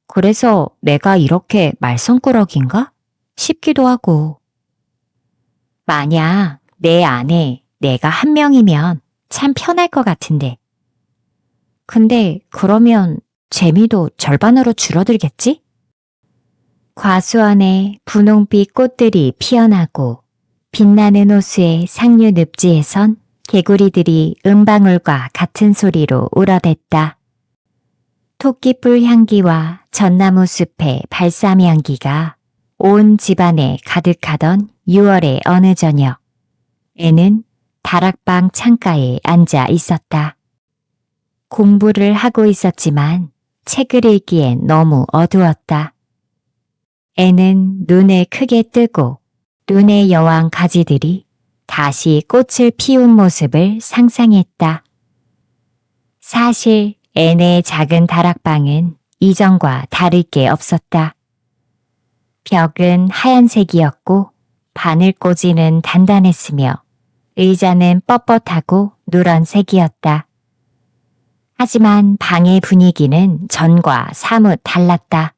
그래서 내가 이렇게 말썽꾸러기인가? 싶기도 하고. 만약 내 안에 내가 한 명이면 참 편할 것 같은데. 근데 그러면 재미도 절반으로 줄어들겠지? 과수원에 분홍빛 꽃들이 피어나고 빛나는 호수의 상류 늪지에선 개구리들이 음방울과 같은 소리로 울어댔다. 토끼뿔 향기와 전나무 숲의 발삼 향기가 온 집안에 가득하던 6월의 어느 저녁, 애는 다락방 창가에 앉아 있었다. 공부를 하고 있었지만 책을 읽기엔 너무 어두웠다. 애는 눈을 크게 뜨고 눈의 여왕 가지들이 다시 꽃을 피운 모습을 상상했다. 사실 애네 작은 다락방은 이전과 다를 게 없었다. 벽은 하얀색이었고 바늘꽂이는 단단했으며 의자는 뻣뻣하고 누런색이었다. 하지만 방의 분위기는 전과 사뭇 달랐다.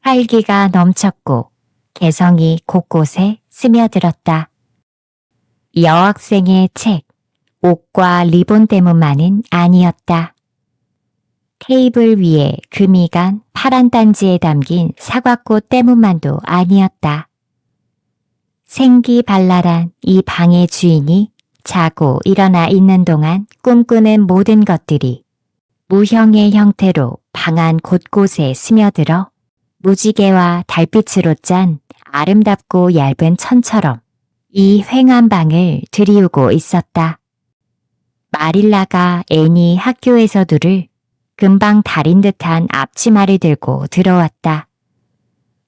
활기가 넘쳤고 개성이 곳곳에 스며들었다. 여학생의 책, 옷과 리본 때문만은 아니었다. 테이블 위에 금이 간 파란 단지에 담긴 사과꽃 때문만도 아니었다. 생기발랄한 이 방의 주인이 자고 일어나 있는 동안 꿈꾸는 모든 것들이 무형의 형태로 방 안 곳곳에 스며들어 무지개와 달빛으로 짠 아름답고 얇은 천처럼 이 휑한 방을 들이우고 있었다. 마릴라가 애니 학교에서 누를 금방 달인 듯한 앞치마를 들고 들어왔다.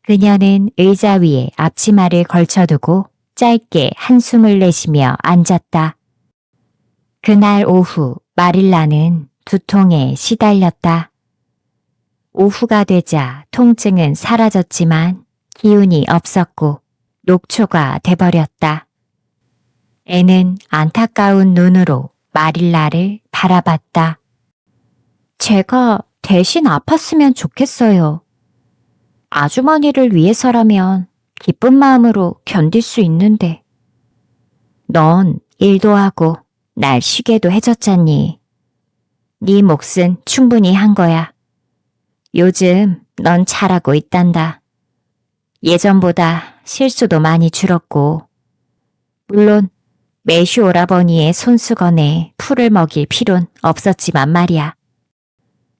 그녀는 의자 위에 앞치마를 걸쳐두고 짧게 한숨을 내쉬며 앉았다. 그날 오후 마릴라는 두통에 시달렸다. 오후가 되자 통증은 사라졌지만 기운이 없었고 녹초가 돼버렸다. 애는 안타까운 눈으로 마릴라를 바라봤다. 제가 대신 아팠으면 좋겠어요. 아주머니를 위해서라면 기쁜 마음으로 견딜 수 있는데. 넌 일도 하고 날 쉬게도 해줬잖니. 네 몫은 충분히 한 거야. 요즘 넌 잘하고 있단다. 예전보다 실수도 많이 줄었고, 물론 매슈 오라버니의 손수건에 풀을 먹일 필요는 없었지만 말이야.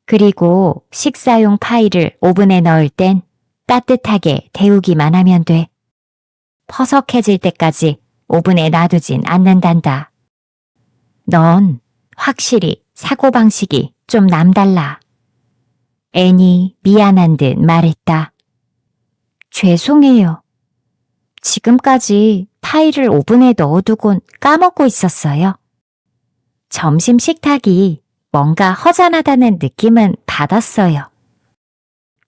그리고 식사용 파이를 오븐에 넣을 땐 따뜻하게 데우기만 하면 돼. 퍼석해질 때까지 오븐에 놔두진 않는단다. 넌 확실히 사고방식이 좀 남달라. 앤이 미안한 듯 말했다. 죄송해요. 지금까지 파이를 오븐에 넣어두곤 까먹고 있었어요. 점심 식탁이 뭔가 허전하다는 느낌은 받았어요.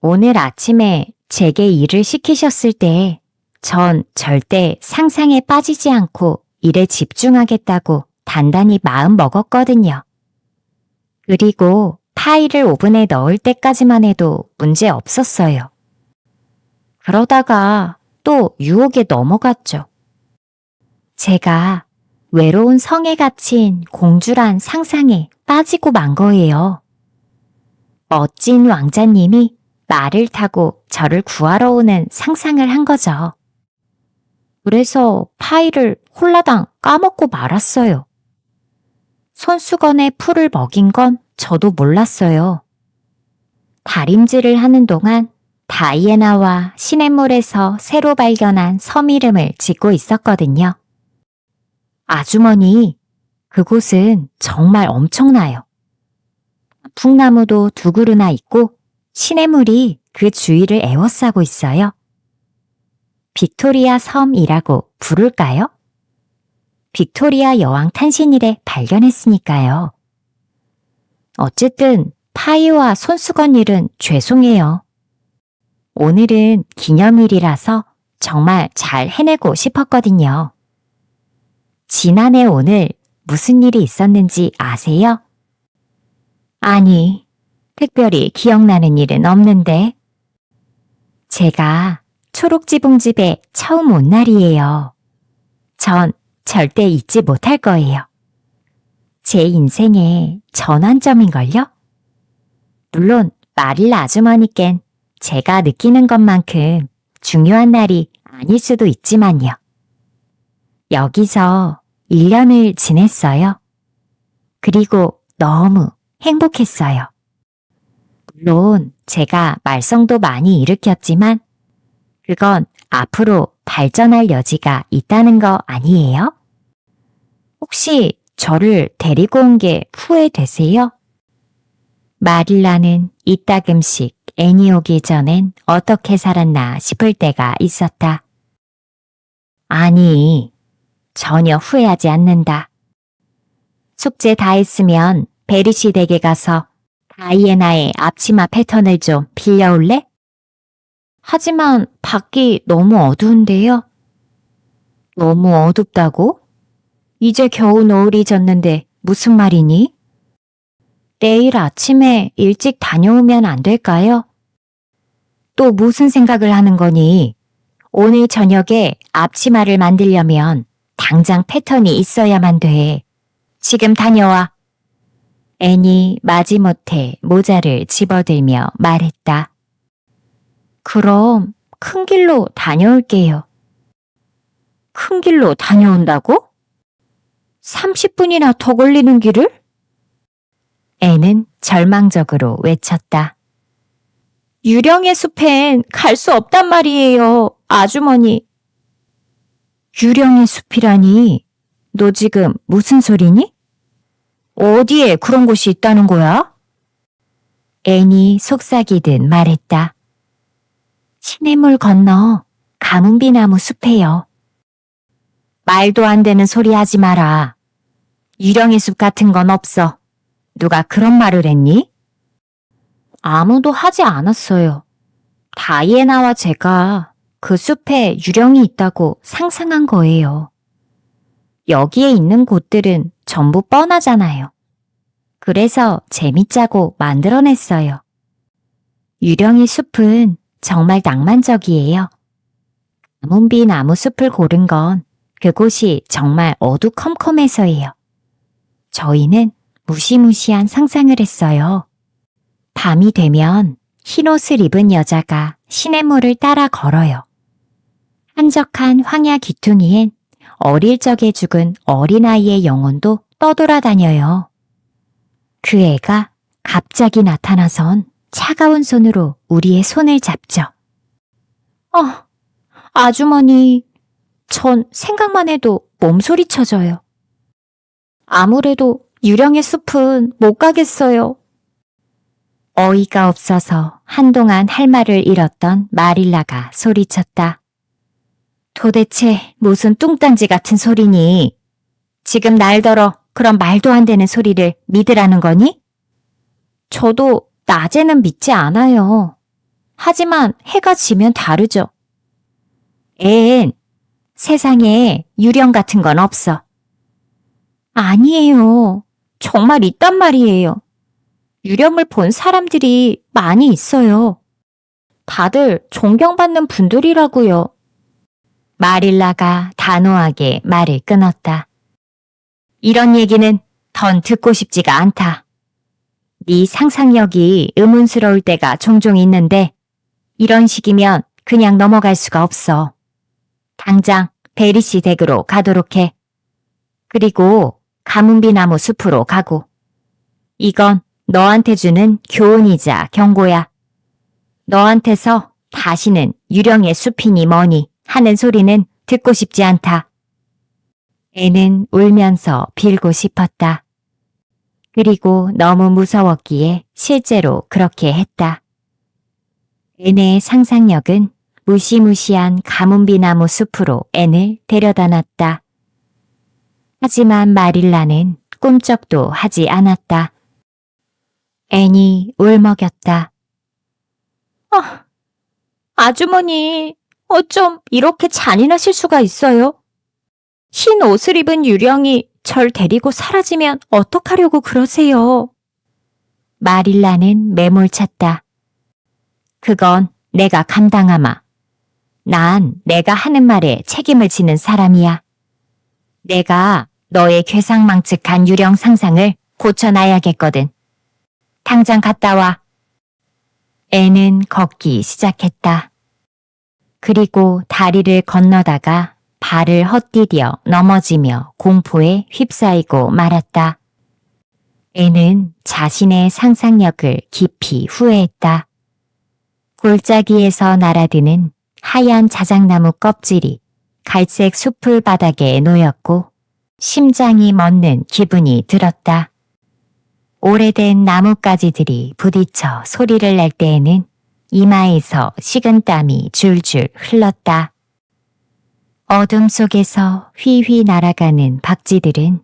오늘 아침에 제게 일을 시키셨을 때 전 절대 상상에 빠지지 않고 일에 집중하겠다고 단단히 마음 먹었거든요. 그리고 파이를 오븐에 넣을 때까지만 해도 문제 없었어요. 그러다가 또 유혹에 넘어갔죠. 제가 외로운 성에 갇힌 공주란 상상에 빠지고 만 거예요. 멋진 왕자님이 말을 타고 저를 구하러 오는 상상을 한 거죠. 그래서 파이를 홀라당 까먹고 말았어요. 손수건에 풀을 먹인 건 저도 몰랐어요. 다림질을 하는 동안 다이애나와 시냇물에서 새로 발견한 섬 이름을 짓고 있었거든요. 아주머니, 그곳은 정말 엄청나요. 풍나무도 두 그루나 있고 시냇물이 그 주위를 에워싸고 있어요. 빅토리아 섬이라고 부를까요? 빅토리아 여왕 탄신일에 발견했으니까요. 어쨌든 파이와 손수건 일은 죄송해요. 오늘은 기념일이라서 정말 잘 해내고 싶었거든요. 지난해 오늘 무슨 일이 있었는지 아세요? 아니, 특별히 기억나는 일은 없는데. 제가 초록지붕집에 처음 온 날이에요. 전 절대 잊지 못할 거예요. 제 인생의 전환점인걸요? 물론 마릴라 아주머니껜 제가 느끼는 것만큼 중요한 날이 아닐 수도 있지만요. 여기서 1년을 지냈어요. 그리고 너무 행복했어요. 물론 제가 말썽도 많이 일으켰지만 그건 앞으로 발전할 여지가 있다는 거 아니에요? 혹시 저를 데리고 온 게 후회되세요? 마릴라는 이따금씩 애니 오기 전엔 어떻게 살았나 싶을 때가 있었다. 아니, 전혀 후회하지 않는다. 숙제 다 했으면 베르시 댁에 가서 다이애나의 앞치마 패턴을 좀 빌려올래? 하지만 밖이 너무 어두운데요. 너무 어둡다고? 이제 겨우 노을이 졌는데 무슨 말이니? 내일 아침에 일찍 다녀오면 안 될까요? 또 무슨 생각을 하는 거니? 오늘 저녁에 앞치마를 만들려면 당장 패턴이 있어야만 돼. 지금 다녀와. 애니 마지못해 모자를 집어들며 말했다. 그럼 큰 길로 다녀올게요. 큰 길로 다녀온다고? 30분이나 더 걸리는 길을? 애는 절망적으로 외쳤다. 유령의 숲엔 갈 수 없단 말이에요, 아주머니. 유령의 숲이라니? 너 지금 무슨 소리니? 어디에 그런 곳이 있다는 거야? 애니 속삭이듯 말했다. 시냇물 건너 가문비나무 숲에요. 말도 안 되는 소리 하지 마라. 유령의 숲 같은 건 없어. 누가 그런 말을 했니? 아무도 하지 않았어요. 다이애나와 제가 그 숲에 유령이 있다고 상상한 거예요. 여기에 있는 곳들은 전부 뻔하잖아요. 그래서 재밌자고 만들어냈어요. 유령의 숲은 정말 낭만적이에요. 가문비 나무 숲을 고른 건 그곳이 정말 어두컴컴해서예요. 저희는 무시무시한 상상을 했어요. 밤이 되면 흰 옷을 입은 여자가 시냇물을 따라 걸어요. 한적한 황야 귀퉁이엔 어릴 적에 죽은 어린아이의 영혼도 떠돌아다녀요. 그 애가 갑자기 나타나선 차가운 손으로 우리의 손을 잡죠. 아주머니, 전 생각만 해도 몸소리 쳐져요. 아무래도 유령의 숲은 못 가겠어요. 어이가 없어서 한동안 할 말을 잃었던 마릴라가 소리쳤다. 도대체 무슨 뚱딴지 같은 소리니? 지금 날더러 그런 말도 안 되는 소리를 믿으라는 거니? 저도 낮에는 믿지 않아요. 하지만 해가 지면 다르죠. 세상에 유령 같은 건 없어. 아니에요. 정말 있단 말이에요. 유령을 본 사람들이 많이 있어요. 다들 존경받는 분들이라고요. 마릴라가 단호하게 말을 끊었다. 이런 얘기는 더 듣고 싶지가 않다. 네 상상력이 의문스러울 때가 종종 있는데 이런 식이면 그냥 넘어갈 수가 없어. 당장 베리시 댁으로 가도록 해. 그리고 가문비 나무 숲으로 가고. 이건 너한테 주는 교훈이자 경고야. 너한테서 다시는 유령의 숲이니 뭐니 하는 소리는 듣고 싶지 않다. 애는 울면서 빌고 싶었다. 그리고 너무 무서웠기에 실제로 그렇게 했다. 애의 상상력은 무시무시한 가문비 나무 숲으로 앤을 데려다 놨다. 하지만 마릴라는 꿈쩍도 하지 않았다. 앤이 울먹였다. 아주머니, 어쩜 이렇게 잔인하실 수가 있어요? 흰 옷을 입은 유령이 절 데리고 사라지면 어떡하려고 그러세요? 마릴라는 매몰찼다. 그건 내가 감당하마. 난 내가 하는 말에 책임을 지는 사람이야. 내가 너의 괴상망측한 유령 상상을 고쳐놔야겠거든. 당장 갔다 와. 애는 걷기 시작했다. 그리고 다리를 건너다가 발을 헛디뎌 넘어지며 공포에 휩싸이고 말았다. 애는 자신의 상상력을 깊이 후회했다. 골짜기에서 날아드는 하얀 자작나무 껍질이 갈색 숲풀 바닥에 놓였고 심장이 멎는 기분이 들었다. 오래된 나뭇가지들이 부딪혀 소리를 낼 때에는 이마에서 식은땀이 줄줄 흘렀다. 어둠 속에서 휘휘 날아가는 박쥐들은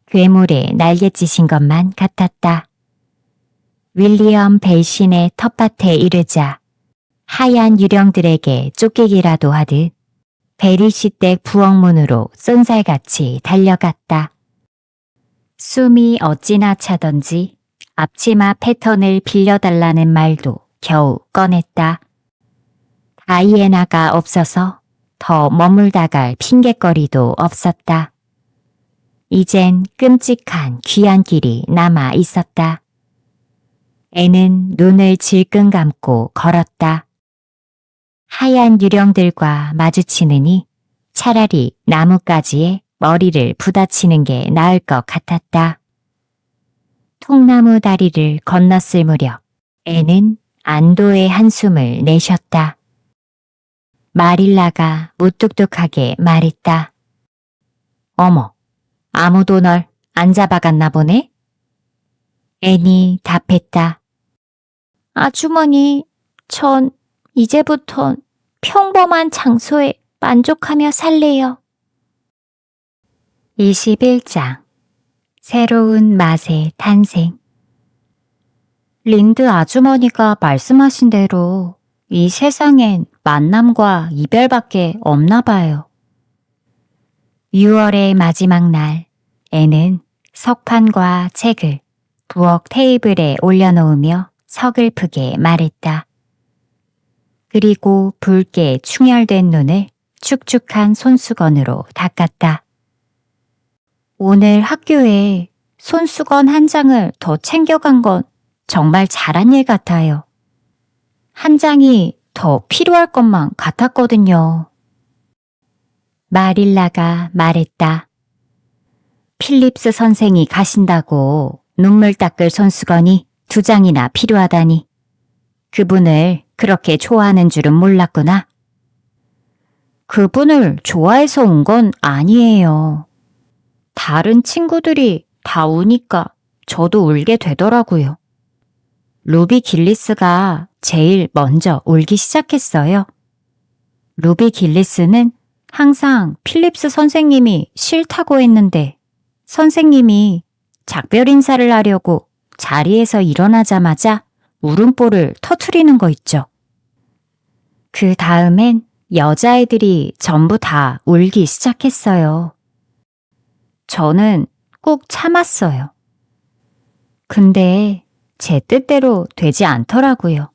괴물의 날갯짓인 것만 같았다. 윌리엄 벨신의 텃밭에 이르자 하얀 유령들에게 쫓기기라도 하듯 베리시댁 부엌문으로 쏜살같이 달려갔다. 숨이 어찌나 차던지 앞치마 패턴을 빌려달라는 말도 겨우 꺼냈다. 다이애나가 없어서 더 머물다 갈 핑곗거리도 없었다. 이젠 끔찍한 귀한 길이 남아 있었다. 애는 눈을 질끈 감고 걸었다. 하얀 유령들과 마주치느니 차라리 나뭇가지에 머리를 부딪히는 게 나을 것 같았다. 통나무 다리를 건넜을 무렵 애는 안도의 한숨을 내쉬었다. 마릴라가 무뚝뚝하게 말했다. 어머, 아무도 널 안 잡아갔나 보네? 앤이 답했다. 아주머니, 전 이제부턴 평범한 장소에 만족하며 살래요. 21장 새로운 맛의 탄생. 린드 아주머니가 말씀하신 대로 이 세상엔 만남과 이별밖에 없나 봐요. 6월의 마지막 날, 애는 석판과 책을 부엌 테이블에 올려놓으며 서글프게 말했다. 그리고 붉게 충혈된 눈을 축축한 손수건으로 닦았다. 오늘 학교에 손수건 한 장을 더 챙겨간 건 정말 잘한 일 같아요. 한 장이 더 필요할 것만 같았거든요. 마릴라가 말했다. 필립스 선생이 가신다고 눈물 닦을 손수건이 2장이나 필요하다니. 그분을 그렇게 좋아하는 줄은 몰랐구나. 그분을 좋아해서 온 건 아니에요. 다른 친구들이 다 우니까 저도 울게 되더라고요. 루비 길리스가 제일 먼저 울기 시작했어요. 루비 길리스는 항상 필립스 선생님이 싫다고 했는데 선생님이 작별 인사를 하려고 자리에서 일어나자마자 울음보를 터트리는 거 있죠. 그 다음엔 여자애들이 전부 다 울기 시작했어요. 저는 꾹 참았어요. 근데 제 뜻대로 되지 않더라고요.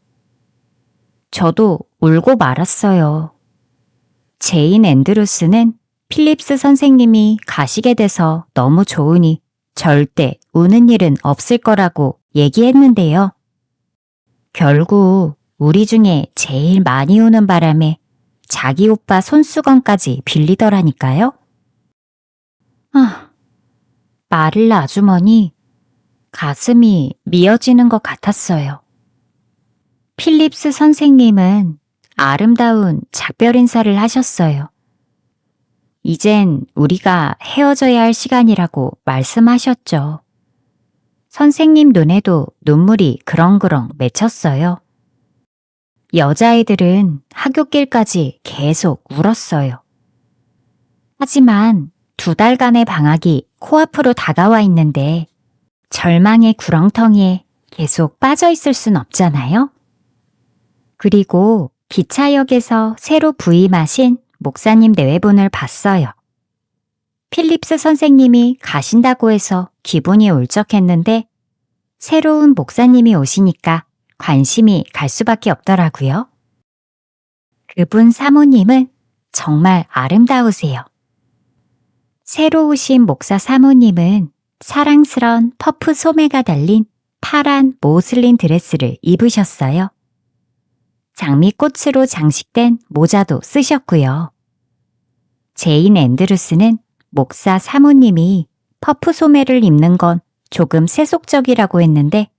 저도 울고 말았어요. 제인 앤드루스는 필립스 선생님이 가시게 돼서 너무 좋으니 절대 우는 일은 없을 거라고 얘기했는데요. 결국 우리 중에 제일 많이 우는 바람에 자기 오빠 손수건까지 빌리더라니까요. 마릴라 아주머니 가슴이 미어지는 것 같았어요. 필립스 선생님은 아름다운 작별 인사를 하셨어요. 이젠 우리가 헤어져야 할 시간이라고 말씀하셨죠. 선생님 눈에도 눈물이 그렁그렁 맺혔어요. 여자애들은 학교길까지 계속 울었어요. 하지만 2달간의 방학이 코앞으로 다가와 있는데 절망의 구렁텅이에 계속 빠져 있을 순 없잖아요. 그리고 기차역에서 새로 부임하신 목사님 내외분을 봤어요. 필립스 선생님이 가신다고 해서 기분이 울적했는데 새로운 목사님이 오시니까 관심이 갈 수밖에 없더라고요. 그분 사모님은 정말 아름다우세요. 새로 오신 목사 사모님은 사랑스런 퍼프 소매가 달린 파란 모슬린 드레스를 입으셨어요. 장미꽃으로 장식된 모자도 쓰셨고요. 제인 앤드루스는 목사 사모님이 퍼프 소매를 입는 건 조금 세속적이라고 했는데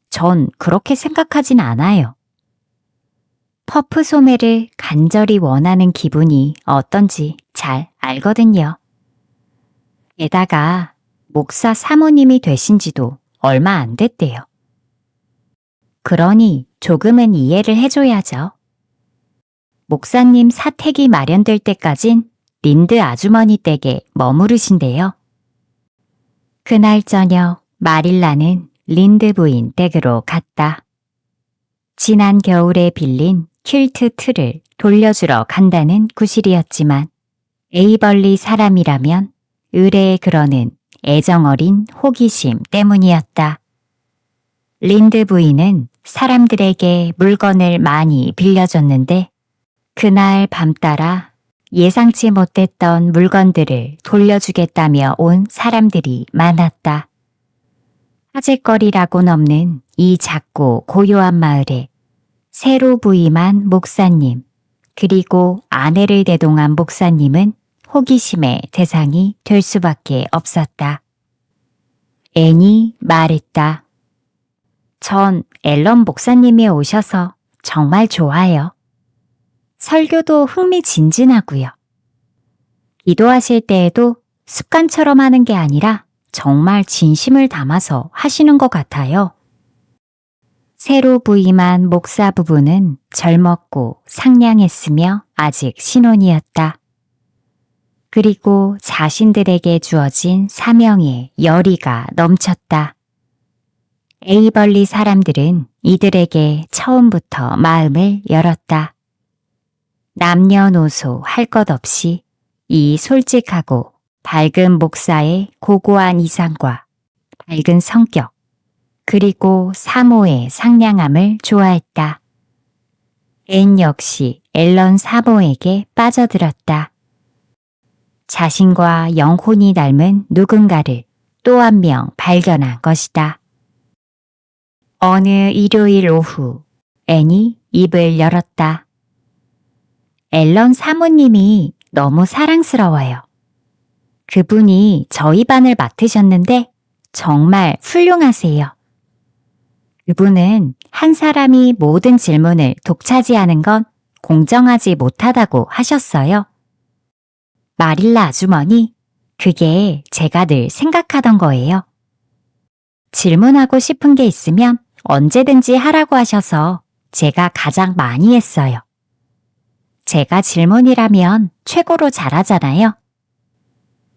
전 그렇게 생각하진 않아요. 퍼프 소매를 간절히 원하는 기분이 어떤지 잘 알거든요. 게다가 목사 사모님이 되신 지도 얼마 안 됐대요. 그러니 조금은 이해를 해줘야죠. 목사님 사택이 마련될 때까진 린드 아주머니 댁에 머무르신대요. 그날 저녁 마릴라는 린드 부인 댁으로 갔다. 지난 겨울에 빌린 퀼트 틀을 돌려주러 간다는 구실이었지만 에이벌리 사람이라면 의뢰에 그러는 애정어린 호기심 때문이었다. 린드 부인은 사람들에게 물건을 많이 빌려줬는데 그날 밤 따라 예상치 못했던 물건들을 돌려주겠다며 온 사람들이 많았다. 화제거리라고는 없는 이 작고 고요한 마을에 새로 부임한 목사님 그리고 아내를 대동한 목사님은 호기심의 대상이 될 수밖에 없었다. 앤이 말했다. 전 앨런 목사님이 오셔서 정말 좋아요. 설교도 흥미진진하고요. 기도하실 때에도 습관처럼 하는 게 아니라 정말 진심을 담아서 하시는 것 같아요. 새로 부임한 목사 부부는 젊었고 상냥했으며 아직 신혼이었다. 그리고 자신들에게 주어진 사명에 열의가 넘쳤다. 에이벌리 사람들은 이들에게 처음부터 마음을 열었다. 남녀노소 할 것 없이 이 솔직하고 밝은 목사의 고고한 이상과 밝은 성격, 그리고 사모의 상냥함을 좋아했다. 앤 역시 앨런 사모에게 빠져들었다. 자신과 영혼이 닮은 누군가를 또 한 명 발견한 것이다. 어느 일요일 오후, 앤이 입을 열었다. 앨런 사모님이 너무 사랑스러워요. 그분이 저희 반을 맡으셨는데 정말 훌륭하세요. 그분은 한 사람이 모든 질문을 독차지하는 건 공정하지 못하다고 하셨어요. 마릴라 아주머니, 그게 제가 늘 생각하던 거예요. 질문하고 싶은 게 있으면 언제든지 하라고 하셔서 제가 가장 많이 했어요. 제가 질문이라면 최고로 잘하잖아요.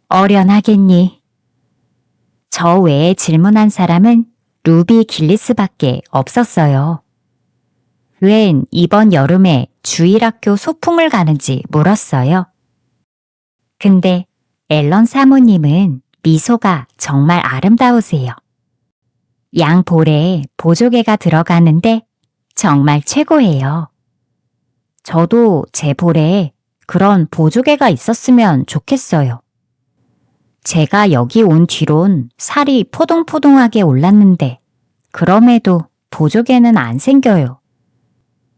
어련하겠니? 저 외에 질문한 사람은 루비 길리스밖에 없었어요. 웬 이번 여름에 주일학교 소풍을 가는지 물었어요. 근데 앨런 사모님은 미소가 정말 아름다우세요. 양 볼에 보조개가 들어가는데 정말 최고예요. 저도 제 볼에 그런 보조개가 있었으면 좋겠어요. 제가 여기 온 뒤론 살이 포동포동하게 올랐는데 그럼에도 보조개는 안 생겨요.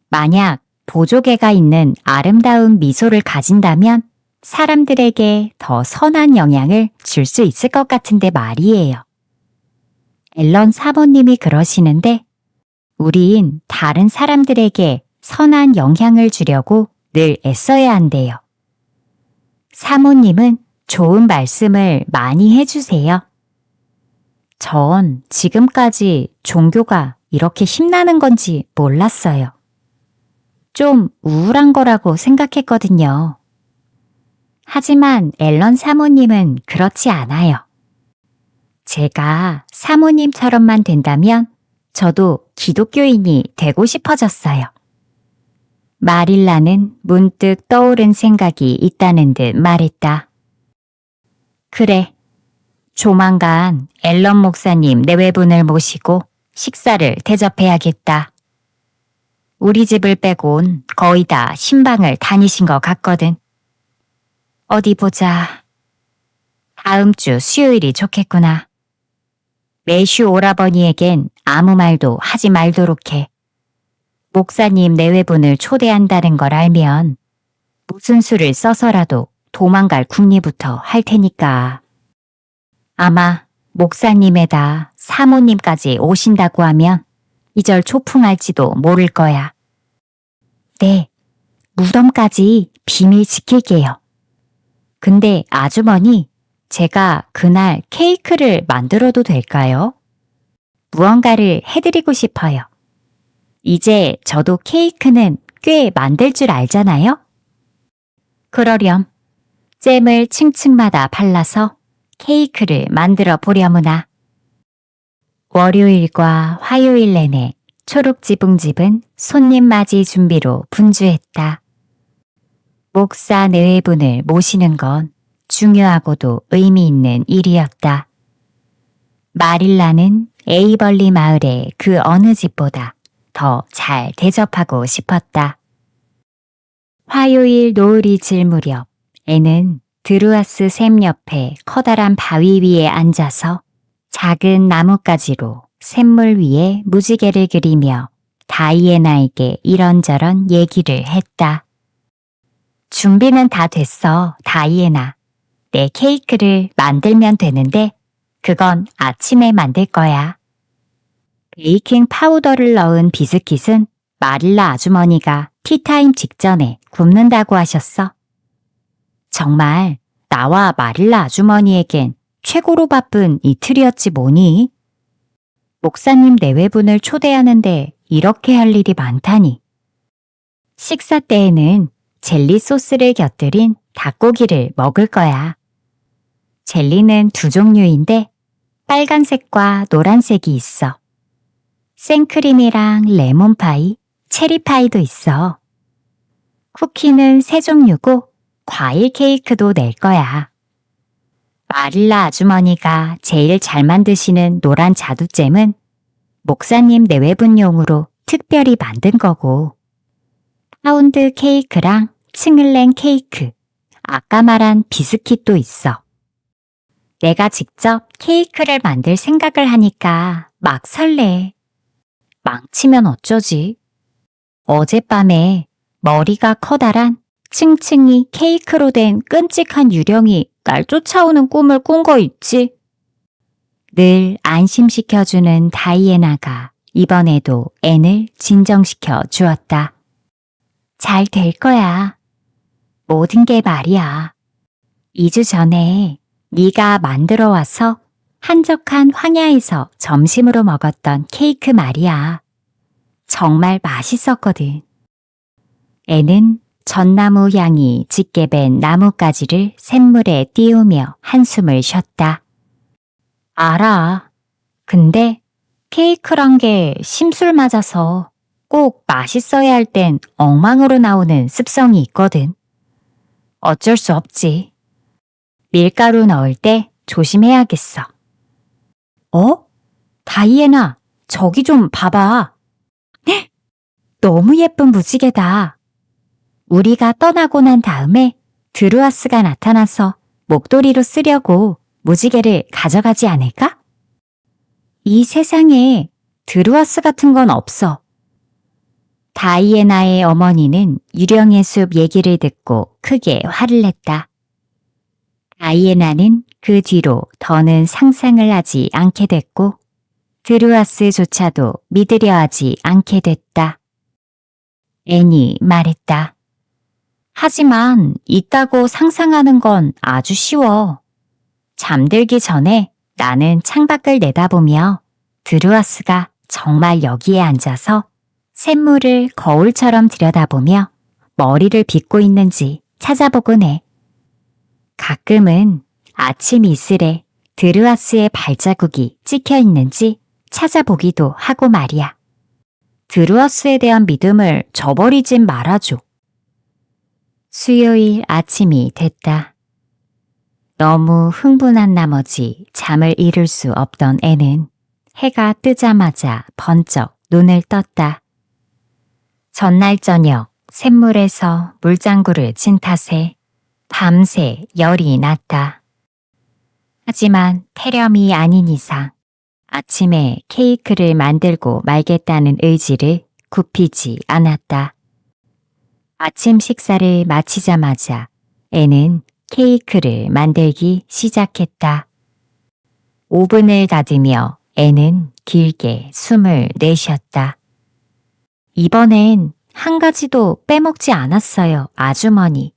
만약 보조개가 있는 아름다운 미소를 가진다면 사람들에게 더 선한 영향을 줄 수 있을 것 같은데 말이에요. 앨런 사모님이 그러시는데 우린 다른 사람들에게 선한 영향을 주려고 늘 애써야 한대요. 사모님은 좋은 말씀을 많이 해주세요. 전 지금까지 종교가 이렇게 힘나는 건지 몰랐어요. 좀 우울한 거라고 생각했거든요. 하지만 앨런 사모님은 그렇지 않아요. 제가 사모님처럼만 된다면 저도 기독교인이 되고 싶어졌어요. 마릴라는 문득 떠오른 생각이 있다는 듯 말했다. 그래, 조만간 앨런 목사님 내외분을 모시고 식사를 대접해야겠다. 우리 집을 빼곤 거의 다 신방을 다니신 것 같거든. 어디 보자. 다음 주 수요일이 좋겠구나. 매슈 오라버니에겐 아무 말도 하지 말도록 해. 목사님 내외분을 초대한다는 걸 알면 무슨 수를 써서라도 도망갈 궁리부터 할 테니까. 아마 목사님에다 사모님까지 오신다고 하면 이절 초풍할지도 모를 거야. 네, 무덤까지 비밀 지킬게요. 근데 아주머니, 제가 그날 케이크를 만들어도 될까요? 무언가를 해드리고 싶어요. 이제 저도 케이크는 꽤 만들 줄 알잖아요? 그러렴. 잼을 층층마다 발라서 케이크를 만들어 보려무나. 월요일과 화요일 내내 초록지붕집은 손님 맞이 준비로 분주했다. 목사 내외분을 모시는 건 중요하고도 의미 있는 일이었다. 마릴라는 에이벌리 마을의 그 어느 집보다 더 잘 대접하고 싶었다. 화요일 노을이 질 무렵 애는 드루아스 샘 옆에 커다란 바위 위에 앉아서 작은 나뭇가지로 샘물 위에 무지개를 그리며 다이애나에게 이런저런 얘기를 했다. 준비는 다 됐어, 다이애나. 내 케이크를 만들면 되는데 그건 아침에 만들 거야. 베이킹 파우더를 넣은 비스킷은 마릴라 아주머니가 티타임 직전에 굽는다고 하셨어. 정말 나와 마릴라 아주머니에겐 최고로 바쁜 이틀이었지 뭐니? 목사님 내외분을 초대하는데 이렇게 할 일이 많다니. 식사 때에는 젤리 소스를 곁들인 닭고기를 먹을 거야. 젤리는 두 종류인데 빨간색과 노란색이 있어. 생크림이랑 레몬파이, 체리파이도 있어. 쿠키는 세 종류고 과일 케이크도 낼 거야. 마릴라 아주머니가 제일 잘 만드시는 노란 자두잼은 목사님 내외분용으로 특별히 만든 거고, 파운드 케이크랑 츠글렌 케이크, 아까 말한 비스킷도 있어. 내가 직접 케이크를 만들 생각을 하니까 막 설레. 망치면 어쩌지? 어젯밤에 머리가 커다란 층층이 케이크로 된 끔찍한 유령이 날 쫓아오는 꿈을 꾼 거 있지? 늘 안심시켜주는 다이애나가 이번에도 앤을 진정시켜 주었다. 잘 될 거야. 모든 게 말이야. 2주 전에 네가 만들어 와서 한적한 황야에서 점심으로 먹었던 케이크 말이야. 정말 맛있었거든. 앤은 전나무 향이 짙게 밴 나뭇가지를 샘물에 띄우며 한숨을 쉬었다. 알아. 근데 케이크란 게 심술 맞아서 꼭 맛있어야 할 땐 엉망으로 나오는 습성이 있거든. 어쩔 수 없지. 밀가루 넣을 때 조심해야겠어. 어? 다이애나, 저기 좀 봐봐. 헉! 너무 예쁜 무지개다. 우리가 떠나고 난 다음에 드루아스가 나타나서 목도리로 쓰려고 무지개를 가져가지 않을까? 이 세상에 드루아스 같은 건 없어. 다이애나의 어머니는 유령의 숲 얘기를 듣고 크게 화를 냈다. 다이애나는 그 뒤로 더는 상상을 하지 않게 됐고 드루아스조차도 믿으려 하지 않게 됐다. 앤이 말했다. 하지만 있다고 상상하는 건 아주 쉬워. 잠들기 전에 나는 창밖을 내다보며 드루아스가 정말 여기에 앉아서 샘물을 거울처럼 들여다보며 머리를 빗고 있는지 찾아보곤 해. 가끔은 아침 이슬에 드루아스의 발자국이 찍혀 있는지 찾아보기도 하고 말이야. 드루아스에 대한 믿음을 저버리진 말아줘. 수요일 아침이 됐다. 너무 흥분한 나머지 잠을 이룰 수 없던 애는 해가 뜨자마자 번쩍 눈을 떴다. 전날 저녁 샘물에서 물장구를 친 탓에 밤새 열이 났다. 하지만 폐렴이 아닌 이상 아침에 케이크를 만들고 말겠다는 의지를 굽히지 않았다. 아침 식사를 마치자마자 애는 케이크를 만들기 시작했다. 오븐을 닫으며 애는 길게 숨을 내쉬었다. 이번엔 한 가지도 빼먹지 않았어요, 아주머니.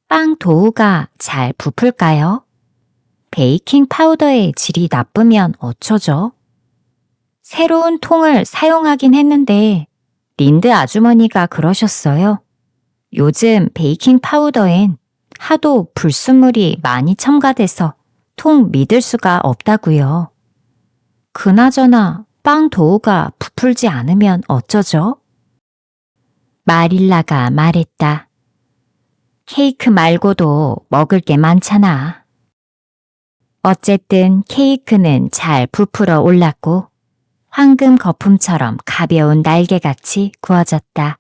빵 도우가 잘 부풀까요? 베이킹 파우더의 질이 나쁘면 어쩌죠? 새로운 통을 사용하긴 했는데 린드 아주머니가 그러셨어요. 요즘 베이킹 파우더엔 하도 불순물이 많이 첨가돼서 통 믿을 수가 없다고요. 그나저나 빵 도우가 부풀지 않으면 어쩌죠? 마릴라가 말했다. 케이크 말고도 먹을 게 많잖아. 어쨌든 케이크는 잘 부풀어 올랐고 황금 거품처럼 가벼운 날개같이 구워졌다.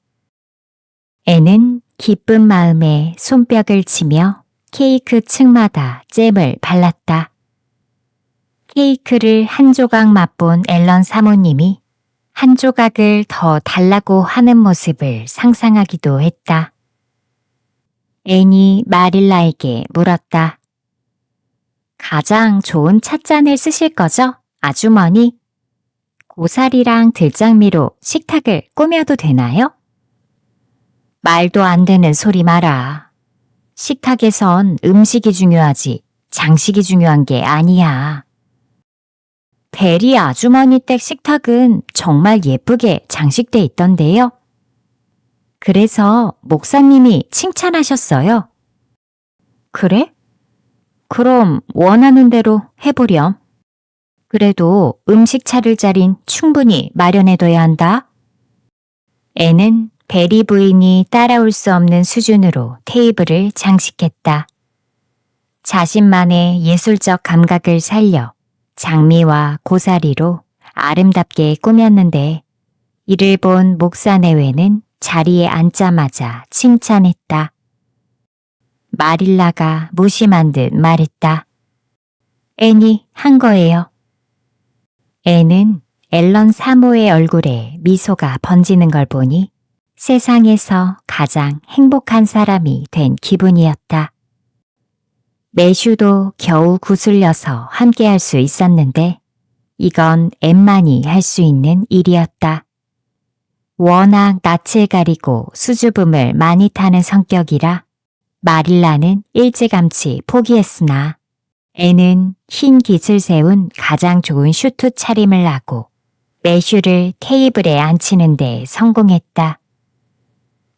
애는 기쁜 마음에 손뼉을 치며 케이크 층마다 잼을 발랐다. 케이크를 한 조각 맛본 앨런 사모님이 한 조각을 더 달라고 하는 모습을 상상하기도 했다. 앤이 마릴라에게 물었다. 가장 좋은 찻잔을 쓰실 거죠, 아주머니? 고사리랑 들장미로 식탁을 꾸며도 되나요? 말도 안 되는 소리 마라. 식탁에선 음식이 중요하지 장식이 중요한 게 아니야. 베리 아주머니 댁 식탁은 정말 예쁘게 장식돼 있던데요. 그래서 목사님이 칭찬하셨어요. 그래? 그럼 원하는 대로 해보렴. 그래도 음식 차릴 자린 충분히 마련해둬야 한다. 애는 베리 부인이 따라올 수 없는 수준으로 테이블을 장식했다. 자신만의 예술적 감각을 살려 장미와 고사리로 아름답게 꾸몄는데 이를 본 목사 내외는 자리에 앉자마자 칭찬했다. 마릴라가 무심한 듯 말했다. 앤이 한 거예요. 앤은 앨런 사모의 얼굴에 미소가 번지는 걸 보니 세상에서 가장 행복한 사람이 된 기분이었다. 매슈도 겨우 구슬려서 함께 할 수 있었는데 이건 앤만이 할 수 있는 일이었다. 워낙 낯을 가리고 수줍음을 많이 타는 성격이라 마릴라는 일찌감치 포기했으나 앤은 흰 깃을 세운 가장 좋은 슈트 차림을 하고 매슈를 테이블에 앉히는 데 성공했다.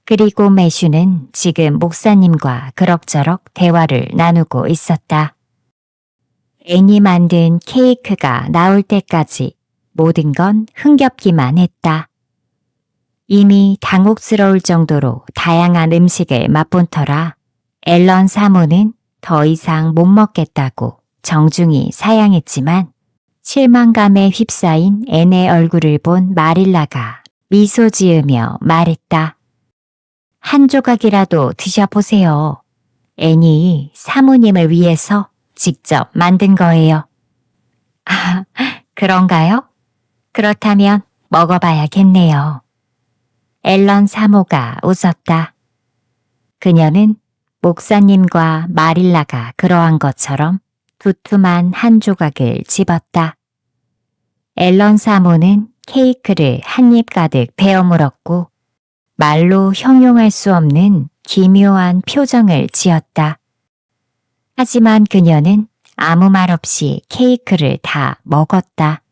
그리고 매슈는 지금 목사님과 그럭저럭 대화를 나누고 있었다. 앤이 만든 케이크가 나올 때까지 모든 건 흥겹기만 했다. 이미 당혹스러울 정도로 다양한 음식을 맛본 터라 앨런 사모는 더 이상 못 먹겠다고 정중히 사양했지만 실망감에 휩싸인 앤의 얼굴을 본 마릴라가 미소 지으며 말했다. 한 조각이라도 드셔보세요. 앤이 사모님을 위해서 직접 만든 거예요. 아, 그런가요? 그렇다면 먹어봐야겠네요. 앨런 사모가 웃었다. 그녀는 목사님과 마릴라가 그러한 것처럼 두툼한 한 조각을 집었다. 앨런 사모는 케이크를 한 입 가득 베어 물었고 말로 형용할 수 없는 기묘한 표정을 지었다. 하지만 그녀는 아무 말 없이 케이크를 다 먹었다.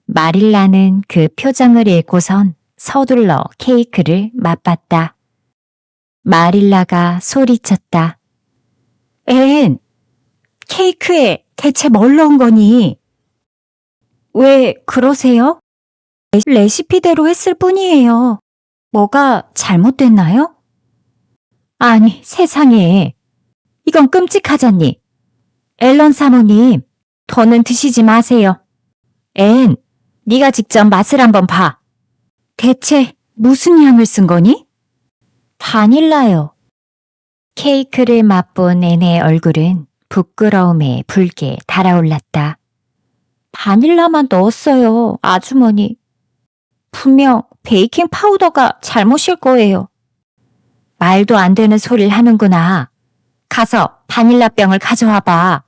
마릴라는 그 표정을 읽고선 서둘러 케이크를 맛봤다. 마릴라가 소리쳤다. 앤, 케이크에 대체 뭘 넣은 거니? 왜 그러세요? 레시피대로 했을 뿐이에요. 뭐가 잘못됐나요? 아니, 세상에. 이건 끔찍하잖니. 앨런 사모님, 더는 드시지 마세요. 앤, 네가 직접 맛을 한번 봐. 대체 무슨 향을 쓴 거니? 바닐라요. 케이크를 맛본 앤의 얼굴은 부끄러움에 붉게 달아올랐다. 바닐라만 넣었어요, 아주머니. 분명 베이킹 파우더가 잘못일 거예요. 말도 안 되는 소리를 하는구나. 가서 바닐라병을 가져와 봐.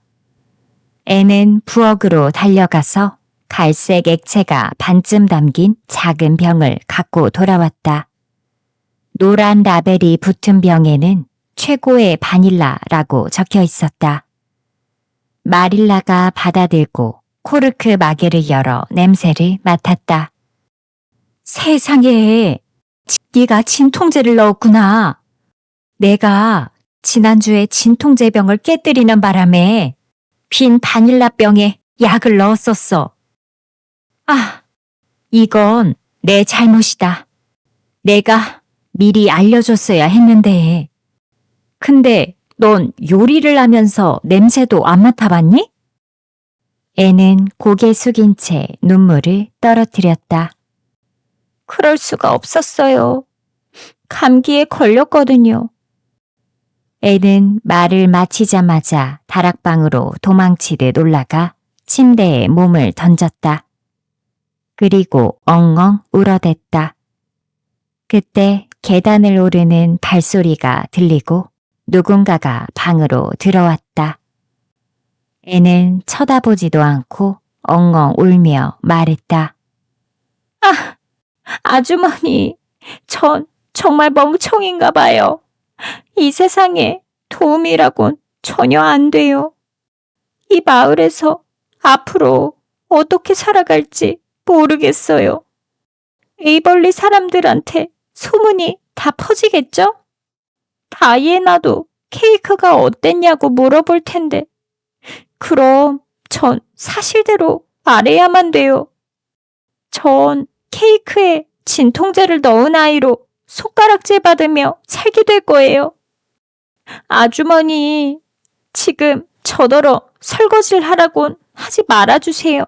앤은 부엌으로 달려가서 갈색 액체가 반쯤 담긴 작은 병을 갖고 돌아왔다. 노란 라벨이 붙은 병에는 최고의 바닐라라고 적혀 있었다. 마릴라가 받아들고 코르크 마개를 열어 냄새를 맡았다. 세상에, 네가 진통제를 넣었구나. 내가 지난주에 진통제병을 깨뜨리는 바람에 빈 바닐라병에 약을 넣었었어. 아, 이건 내 잘못이다. 내가 미리 알려줬어야 했는데. 근데 넌 요리를 하면서 냄새도 안 맡아봤니? 애는 고개 숙인 채 눈물을 떨어뜨렸다. 그럴 수가 없었어요. 감기에 걸렸거든요. 애는 말을 마치자마자 다락방으로 도망치듯 올라가 침대에 몸을 던졌다. 그리고 엉엉 울어댔다. 그때 계단을 오르는 발소리가 들리고 누군가가 방으로 들어왔다. 애는 쳐다보지도 않고 엉엉 울며 말했다. 아, 아주머니, 전 정말 멍청인가 봐요. 이 세상에 도움이라곤 전혀 안 돼요. 이 마을에서 앞으로 어떻게 살아갈지 모르겠어요. 에이벌리 사람들한테 소문이 다 퍼지겠죠? 다이애나도 케이크가 어땠냐고 물어볼 텐데 그럼 전 사실대로 말해야만 돼요. 전 케이크에 진통제를 넣은 아이로 손가락질 받으며 살게 될 거예요. 아주머니, 지금 저더러 설거지를 하라곤 하지 말아주세요.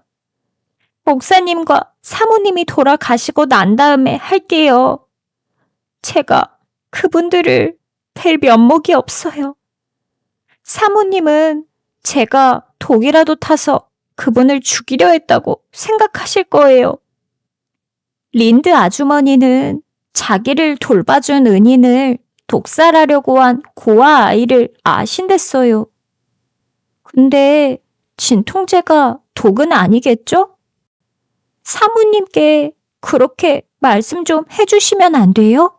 목사님과 사모님이 돌아가시고 난 다음에 할게요. 제가 그분들을 뵐 면목이 없어요. 사모님은 제가 독이라도 타서 그분을 죽이려 했다고 생각하실 거예요. 린드 아주머니는 자기를 돌봐준 은인을 독살하려고 한 고아 아이를 아신댔어요. 근데 진통제가 독은 아니겠죠? 사모님께 그렇게 말씀 좀 해주시면 안 돼요?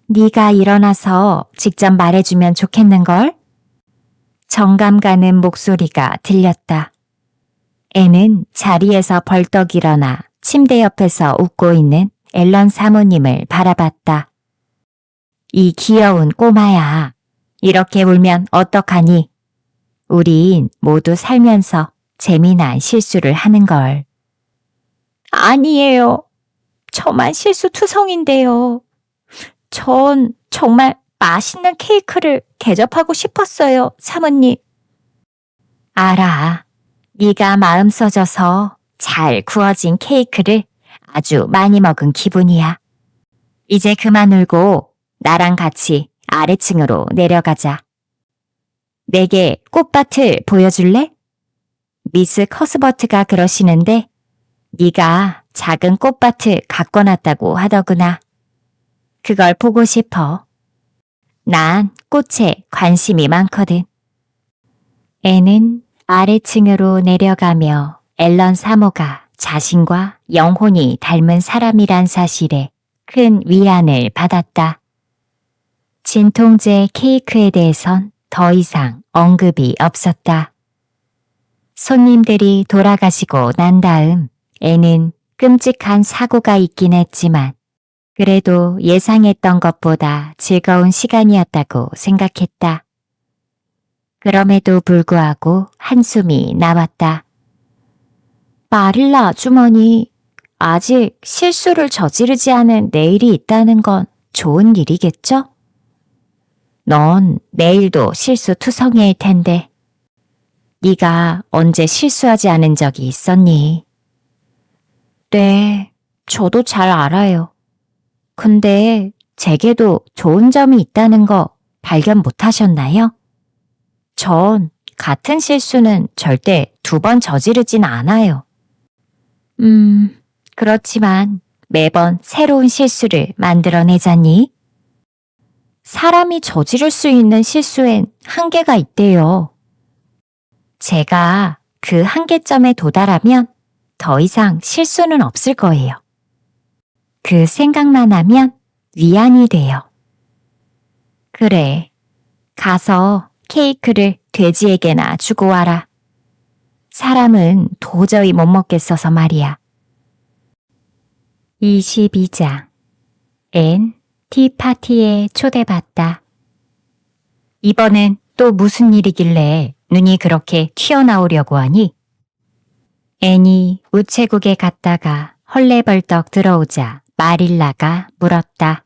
네가 일어나서 직접 말해주면 좋겠는걸? 정감 가는 목소리가 들렸다. 애는 자리에서 벌떡 일어나 침대 옆에서 웃고 있는 앨런 사모님을 바라봤다. 이 귀여운 꼬마야, 이렇게 울면 어떡하니? 우린 모두 살면서 재미난 실수를 하는걸. 아니에요. 저만 실수투성인데요. 전 정말 맛있는 케이크를 대접하고 싶었어요, 사모님. 알아. 네가 마음 써줘서 잘 구워진 케이크를 아주 많이 먹은 기분이야. 이제 그만 울고 나랑 같이 아래층으로 내려가자. 내게 꽃밭을 보여줄래? 미스 커스버트가 그러시는데 네가 작은 꽃밭을 가꿔놨다고 하더구나. 그걸 보고 싶어. 난 꽃에 관심이 많거든. 애는 아래층으로 내려가며 앨런 사모가 자신과 영혼이 닮은 사람이란 사실에 큰 위안을 받았다. 진통제 케이크에 대해선 더 이상 언급이 없었다. 손님들이 돌아가시고 난 다음 애는 끔찍한 사고가 있긴 했지만 그래도 예상했던 것보다 즐거운 시간이었다고 생각했다. 그럼에도 불구하고 한숨이 나왔다. 마릴라 아주머니, 아직 실수를 저지르지 않은 내일이 있다는 건 좋은 일이겠죠? 넌 내일도 실수투성이일 텐데. 네가 언제 실수하지 않은 적이 있었니? 네, 저도 잘 알아요. 근데 제게도 좋은 점이 있다는 거 발견 못 하셨나요? 전 같은 실수는 절대 2번 저지르진 않아요. 그렇지만 매번 새로운 실수를 만들어내자니? 사람이 저지를 수 있는 실수엔 한계가 있대요. 제가 그 한계점에 도달하면 더 이상 실수는 없을 거예요. 그 생각만 하면 위안이 돼요. 그래, 가서 케이크를 돼지에게나 주고 와라. 사람은 도저히 못 먹겠어서 말이야. 22장. 앤 티파티에 초대받다. 이번엔 또 무슨 일이길래 눈이 그렇게 튀어나오려고 하니? 앤이 우체국에 갔다가 헐레벌떡 들어오자 마릴라가 물었다.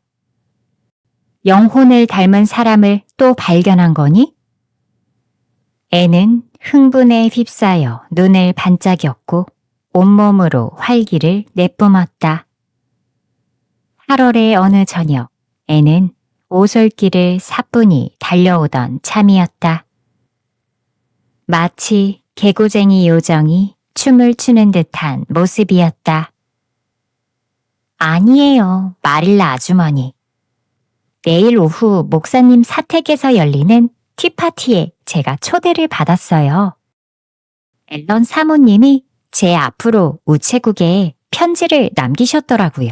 영혼을 닮은 사람을 또 발견한 거니? 앤은 흥분에 휩싸여 눈을 반짝였고 온몸으로 활기를 내뿜었다. 8월의 어느 저녁, 앤은 오솔길을 사뿐히 달려오던 참이었다. 마치 개구쟁이 요정이 춤을 추는 듯한 모습이었다. 아니에요, 마릴라 아주머니. 내일 오후 목사님 사택에서 열리는 티파티에 제가 초대를 받았어요. 앨런 사모님이 제 앞으로 우체국에 편지를 남기셨더라고요.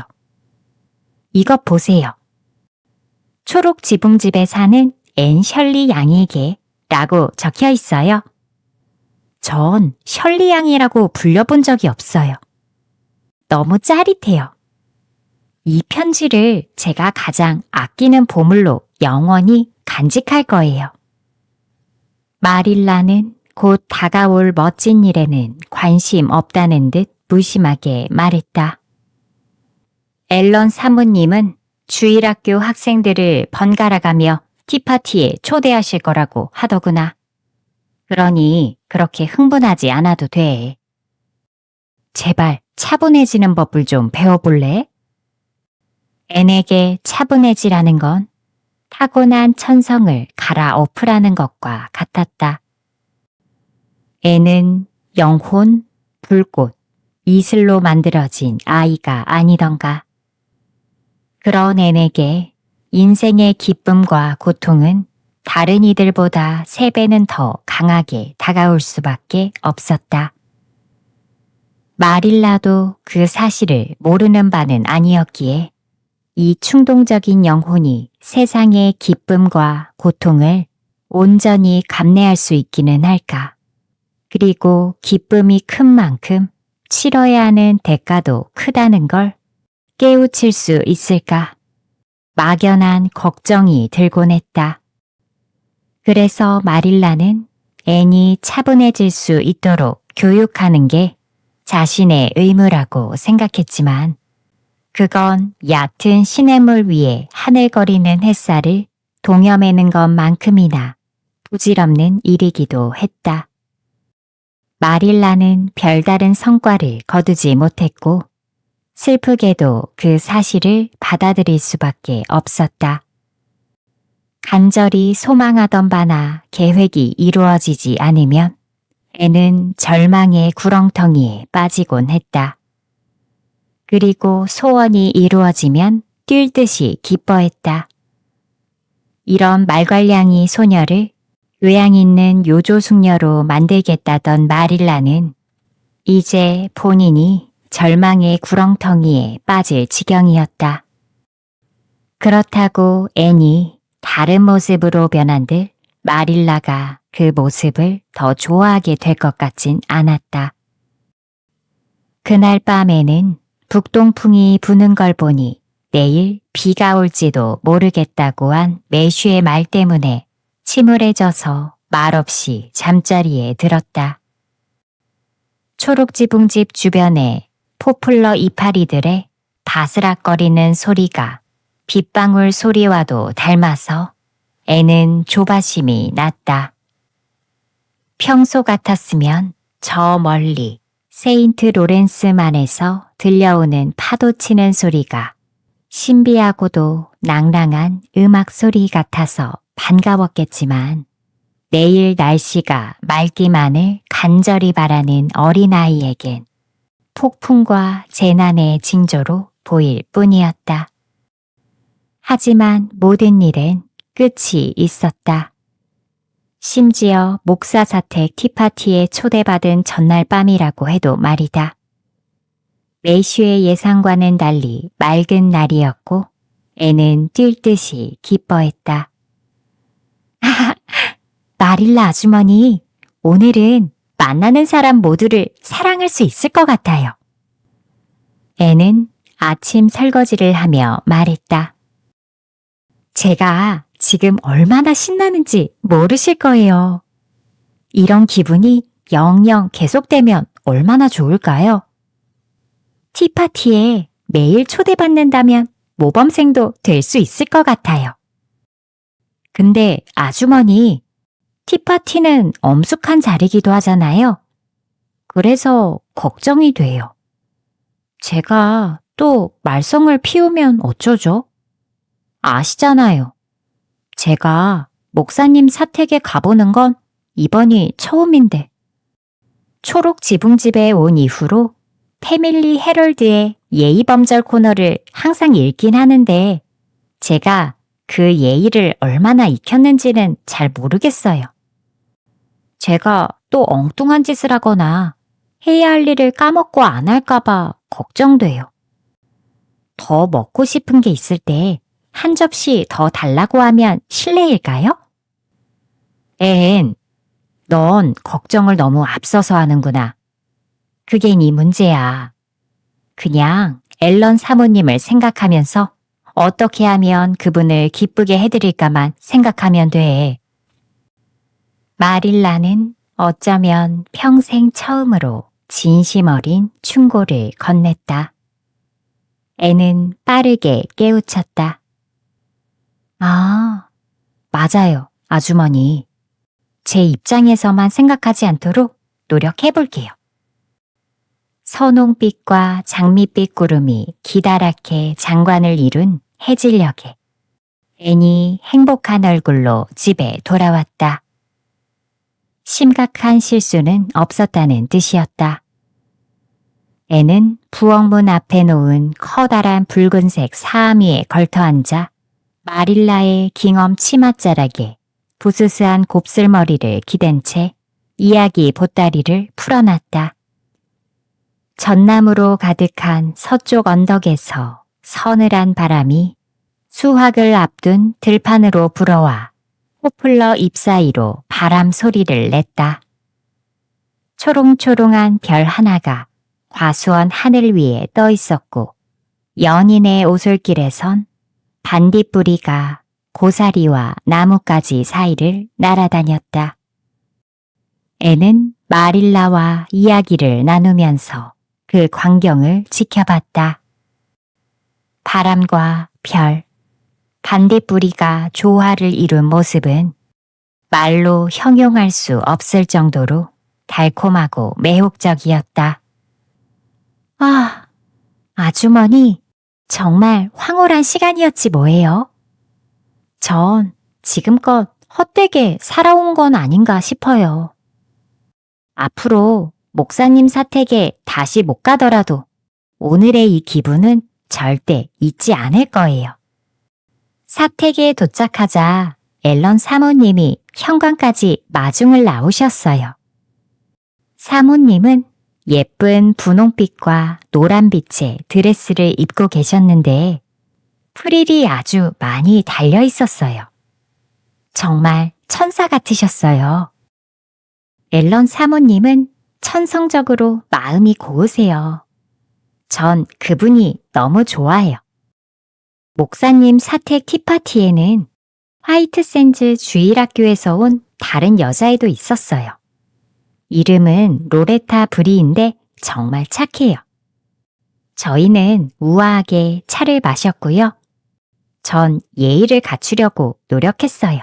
이것 보세요. 초록 지붕집에 사는 앤 셜리 양에게 라고 적혀 있어요. 전 셜리 양이라고 불려본 적이 없어요. 너무 짜릿해요. 이 편지를 제가 가장 아끼는 보물로 영원히 간직할 거예요. 마릴라는 곧 다가올 멋진 일에는 관심 없다는 듯 무심하게 말했다. 앨런 사모님은 주일학교 학생들을 번갈아가며 티파티에 초대하실 거라고 하더구나. 그러니 그렇게 흥분하지 않아도 돼. 제발 차분해지는 법을 좀 배워볼래? 앤에게 차분해지라는 건 타고난 천성을 갈아엎으라는 것과 같았다. 애는 영혼, 불꽃, 이슬로 만들어진 아이가 아니던가. 그런 애에게 인생의 기쁨과 고통은 다른 이들보다 3배는 더 강하게 다가올 수밖에 없었다. 마릴라도 그 사실을 모르는 바는 아니었기에 이 충동적인 영혼이 세상의 기쁨과 고통을 온전히 감내할 수 있기는 할까. 그리고 기쁨이 큰 만큼 치러야 하는 대가도 크다는 걸 깨우칠 수 있을까. 막연한 걱정이 들곤 했다. 그래서 마릴라는 앤이 차분해질 수 있도록 교육하는 게 자신의 의무라고 생각했지만 그건 얕은 시냇물 위에 하늘거리는 햇살을 동여매는 것만큼이나 부질없는 일이기도 했다. 마릴라는 별다른 성과를 거두지 못했고 슬프게도 그 사실을 받아들일 수밖에 없었다. 간절히 소망하던 바나 계획이 이루어지지 않으면 애는 절망의 구렁텅이에 빠지곤 했다. 그리고 소원이 이루어지면 뛸 듯이 기뻐했다. 이런 말괄량이 소녀를 교양 있는 요조숙녀로 만들겠다던 마릴라는 이제 본인이 절망의 구렁텅이에 빠질 지경이었다. 그렇다고 앤이 다른 모습으로 변한들 마릴라가 그 모습을 더 좋아하게 될 것 같진 않았다. 그날 밤에는 북동풍이 부는 걸 보니 내일 비가 올지도 모르겠다고 한 매슈의 말 때문에 침울해져서 말없이 잠자리에 들었다. 초록지붕집 주변에 포플러 이파리들의 바스락거리는 소리가 빗방울 소리와도 닮아서 애는 조바심이 났다. 평소 같았으면 저 멀리 세인트 로렌스만에서 들려오는 파도 치는 소리가 신비하고도 낭랑한 음악 소리 같아서 반가웠겠지만 내일 날씨가 맑기만을 간절히 바라는 어린아이에겐 폭풍과 재난의 징조로 보일 뿐이었다. 하지만 모든 일엔 끝이 있었다. 심지어 목사 사택 티파티에 초대받은 전날 밤이라고 해도 말이다. 매슈의 예상과는 달리 맑은 날이었고 애는 뛸 듯이 기뻐했다. 마릴라 아주머니, 오늘은 만나는 사람 모두를 사랑할 수 있을 것 같아요. 애는 아침 설거지를 하며 말했다. 제가 지금 얼마나 신나는지 모르실 거예요. 이런 기분이 영영 계속되면 얼마나 좋을까요? 티파티에 매일 초대받는다면 모범생도 될 수 있을 것 같아요. 근데 아주머니, 티파티는 엄숙한 자리기도 하잖아요. 그래서 걱정이 돼요. 제가 또 말썽을 피우면 어쩌죠? 아시잖아요. 제가 목사님 사택에 가보는 건 이번이 처음인데. 초록 지붕집에 온 이후로 패밀리 헤럴드의 예의범절 코너를 항상 읽긴 하는데 제가 그 예의를 얼마나 익혔는지는 잘 모르겠어요. 제가 또 엉뚱한 짓을 하거나 해야 할 일을 까먹고 안 할까봐 걱정돼요. 더 먹고 싶은 게 있을 때 한 접시 더 달라고 하면 실례일까요? 넌 걱정을 너무 앞서서 하는구나. 그게 네 문제야. 그냥 앨런 사모님을 생각하면서 어떻게 하면 그분을 기쁘게 해드릴까만 생각하면 돼. 마릴라는 어쩌면 평생 처음으로 진심 어린 충고를 건넸다. 애는 빠르게 깨우쳤다. 아, 맞아요, 아주머니. 제 입장에서만 생각하지 않도록 노력해볼게요. 선홍빛과 장밋빛 구름이 기다랗게 장관을 이룬 해질녘에 앤이 행복한 얼굴로 집에 돌아왔다. 심각한 실수는 없었다는 뜻이었다. 애는 부엌문 앞에 놓은 커다란 붉은색 사암위에 걸터앉아 마릴라의 깅엄 치맛자락에 부스스한 곱슬머리를 기댄 채 이야기 보따리를 풀어놨다. 전나무로 가득한 서쪽 언덕에서 서늘한 바람이 수확을 앞둔 들판으로 불어와 포플러 잎 사이로 바람 소리를 냈다. 초롱초롱한 별 하나가 과수원 하늘 위에 떠 있었고 연인의 오솔길에선 반딧불이가 고사리와 나뭇가지 사이를 날아다녔다. 애는 마릴라와 이야기를 나누면서 그 광경을 지켜봤다. 바람과 별, 반딧불이가 조화를 이룬 모습은 말로 형용할 수 없을 정도로 달콤하고 매혹적이었다. 아, 아주머니, 정말 황홀한 시간이었지 뭐예요. 전 지금껏 헛되게 살아온 건 아닌가 싶어요. 앞으로 목사님 사택에 다시 못 가더라도 오늘의 이 기분은 절대 잊지 않을 거예요. 사택에 도착하자 앨런 사모님이 현관까지 마중을 나오셨어요. 사모님은 예쁜 분홍빛과 노란빛의 드레스를 입고 계셨는데 프릴이 아주 많이 달려 있었어요. 정말 천사 같으셨어요. 앨런 사모님은 천성적으로 마음이 고우세요. 전 그분이 너무 좋아해요. 목사님 사택 티파티에는 화이트 샌즈 주일학교에서 온 다른 여자애도 있었어요. 이름은 로레타 브리인데 정말 착해요. 저희는 우아하게 차를 마셨고요. 전 예의를 갖추려고 노력했어요.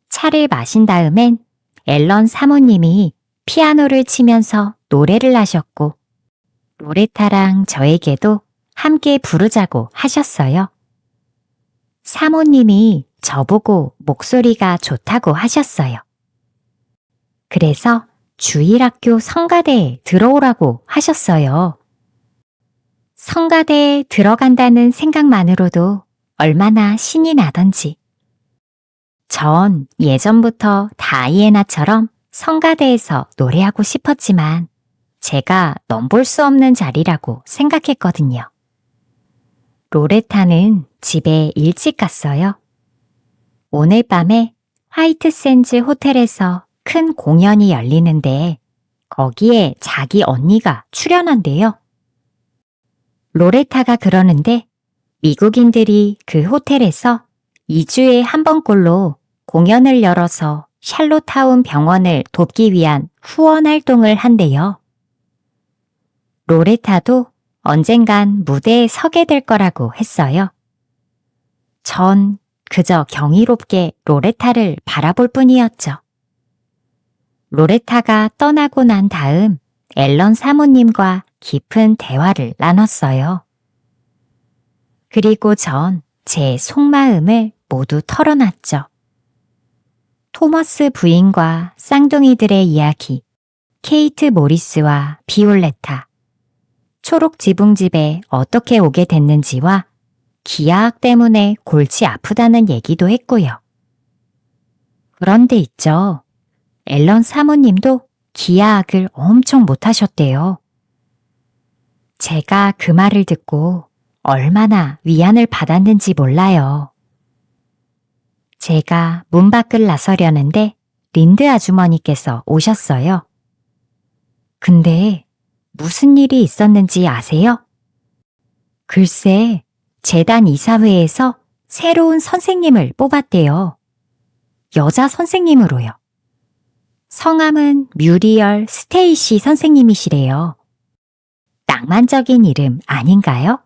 차를 마신 다음엔 앨런 사모님이 피아노를 치면서 노래를 하셨고 로레타랑 저에게도 함께 부르자고 하셨어요. 사모님이 저보고 목소리가 좋다고 하셨어요. 그래서 주일학교 성가대에 들어오라고 하셨어요. 성가대에 들어간다는 생각만으로도 얼마나 신이 나던지. 전 예전부터 다이애나처럼 성가대에서 노래하고 싶었지만 제가 넘볼 수 없는 자리라고 생각했거든요. 로레타는 집에 일찍 갔어요. 오늘 밤에 화이트 샌즈 호텔에서 큰 공연이 열리는데 거기에 자기 언니가 출연한대요. 로레타가 그러는데 미국인들이 그 호텔에서 2주에 한 번꼴로 공연을 열어서 샬롯타운 병원을 돕기 위한 후원 활동을 한대요. 로레타도 언젠간 무대에 서게 될 거라고 했어요. 전 그저 경이롭게 로레타를 바라볼 뿐이었죠. 로레타가 떠나고 난 다음 앨런 사모님과 깊은 대화를 나눴어요. 그리고 전 제 속마음을 모두 털어놨죠. 토머스 부인과 쌍둥이들의 이야기, 케이트 모리스와 비올레타, 초록 지붕집에 어떻게 오게 됐는지와 기아학 때문에 골치 아프다는 얘기도 했고요. 그런데 있죠. 앨런 사모님도 기아학을 엄청 못하셨대요. 제가 그 말을 듣고 얼마나 위안을 받았는지 몰라요. 제가 문 밖을 나서려는데 린드 아주머니께서 오셨어요. 근데 무슨 일이 있었는지 아세요? 글쎄, 재단 이사회에서 새로운 선생님을 뽑았대요. 여자 선생님으로요. 성함은 뮤리얼 스테이시 선생님이시래요. 낭만적인 이름 아닌가요?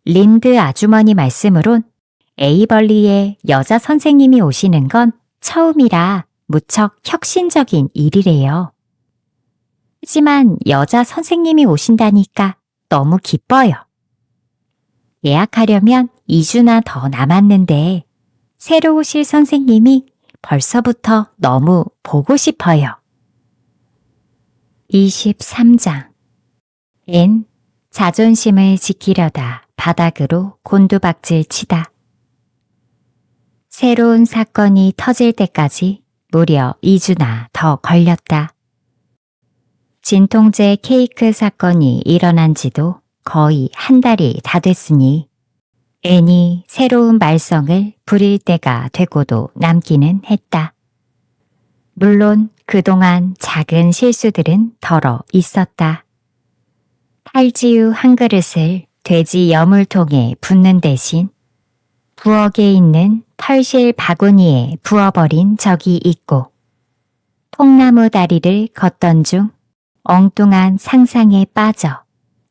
린드 아주머니 말씀으론 에이벌리에 여자 선생님이 오시는 건 처음이라 무척 혁신적인 일이래요. 하지만 여자 선생님이 오신다니까 너무 기뻐요. 예약하려면 2주나 더 남았는데 새로 오실 선생님이 벌써부터 너무 보고 싶어요. 23장. 앤 자존심을 지키려다 바닥으로 곤두박질 치다. 새로운 사건이 터질 때까지 무려 2주나 더 걸렸다. 진통제 케이크 사건이 일어난 지도 거의 한 달이 다 됐으니 앤이 새로운 말썽을 부릴 때가 되고도 남기는 했다. 물론 그동안 작은 실수들은 덜어 있었다. 탈지우 한 그릇을 돼지 여물통에 붓는 대신 부엌에 있는 털실 바구니에 부어버린 적이 있고, 통나무 다리를 걷던 중 엉뚱한 상상에 빠져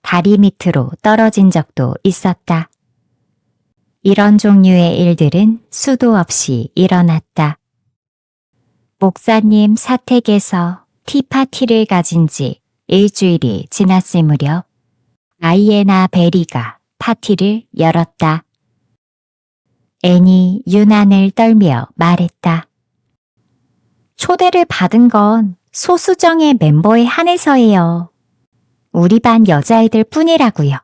다리 밑으로 떨어진 적도 있었다. 이런 종류의 일들은 수도 없이 일어났다. 목사님 사택에서 티파티를 가진 지 일주일이 지났을 무렵 아이에나 베리가 파티를 열었다. 앤이 유난을 떨며 말했다. 초대를 받은 건 소수정예 멤버에 한해서예요. 우리 반 여자아이들 뿐이라고요.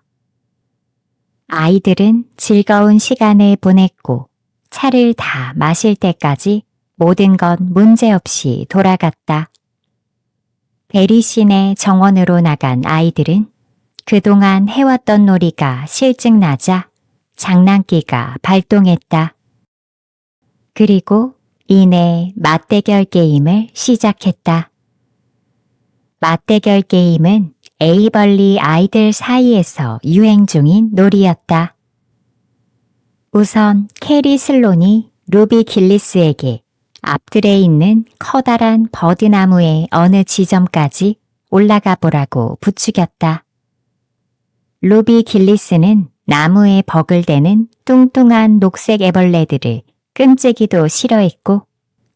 아이들은 즐거운 시간을 보냈고 차를 다 마실 때까지 모든 건 문제없이 돌아갔다. 베리 씨네 정원으로 나간 아이들은 그동안 해왔던 놀이가 실증나자 장난기가 발동했다. 그리고 이내 맞대결 게임을 시작했다. 맞대결 게임은 에이벌리 아이들 사이에서 유행 중인 놀이였다. 우선 캐리 슬론이 루비 길리스에게 앞들에 있는 커다란 버드나무의 어느 지점까지 올라가 보라고 부추겼다. 루비 길리스는 나무에 버글대는 뚱뚱한 녹색 애벌레들을 끔찍이도 싫어했고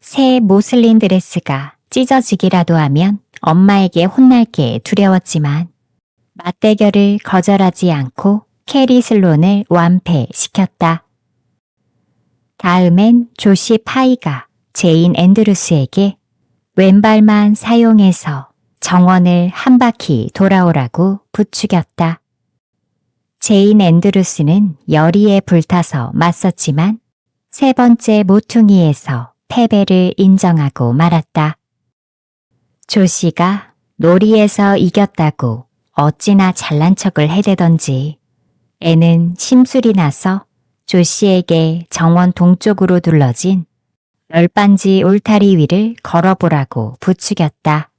새 모슬린 드레스가 찢어지기라도 하면 엄마에게 혼날 게 두려웠지만 맞대결을 거절하지 않고 캐리 슬론을 완패시켰다. 다음엔 조시 파이가 제인 앤드루스에게 왼발만 사용해서 정원을 한 바퀴 돌아오라고 부추겼다. 제인 앤드루스는 열의에 불타서 맞섰지만 세 번째 모퉁이에서 패배를 인정하고 말았다. 조시가 놀이에서 이겼다고 어찌나 잘난 척을 해대던지 애는 심술이 나서 조시에게 정원 동쪽으로 둘러진 널빤지 울타리 위를 걸어보라고 부추겼다.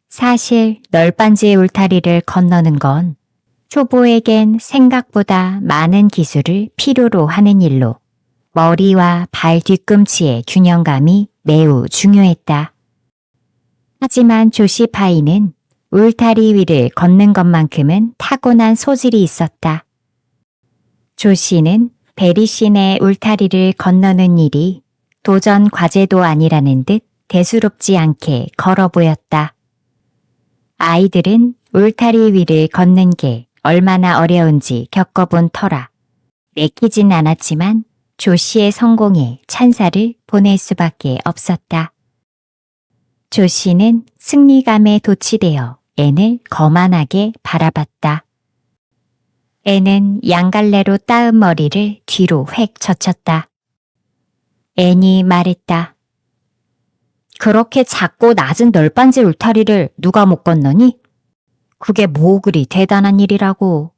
사실 널빤지 울타리를 건너는 건 초보에겐 생각보다 많은 기술을 필요로 하는 일로 머리와 발 뒤꿈치의 균형감이 매우 중요했다. 하지만 조시파이는 울타리 위를 걷는 것만큼은 타고난 소질이 있었다. 조시는 베리 씨네 울타리를 건너는 일이 도전 과제도 아니라는 듯 대수롭지 않게 걸어 보였다. 아이들은 울타리 위를 걷는 게 얼마나 어려운지 겪어본 터라 내키진 않았지만 조시의 성공에 찬사를 보낼 수밖에 없었다. 조시는 승리감에 도취되어 앤을 거만하게 바라봤다. 앤은 양갈래로 따은 머리를 뒤로 획 젖혔다. 앤이 말했다. 그렇게 작고 낮은 널빤지 울타리를 누가 못 건너니? 그게 뭐 그리 대단한 일이라고.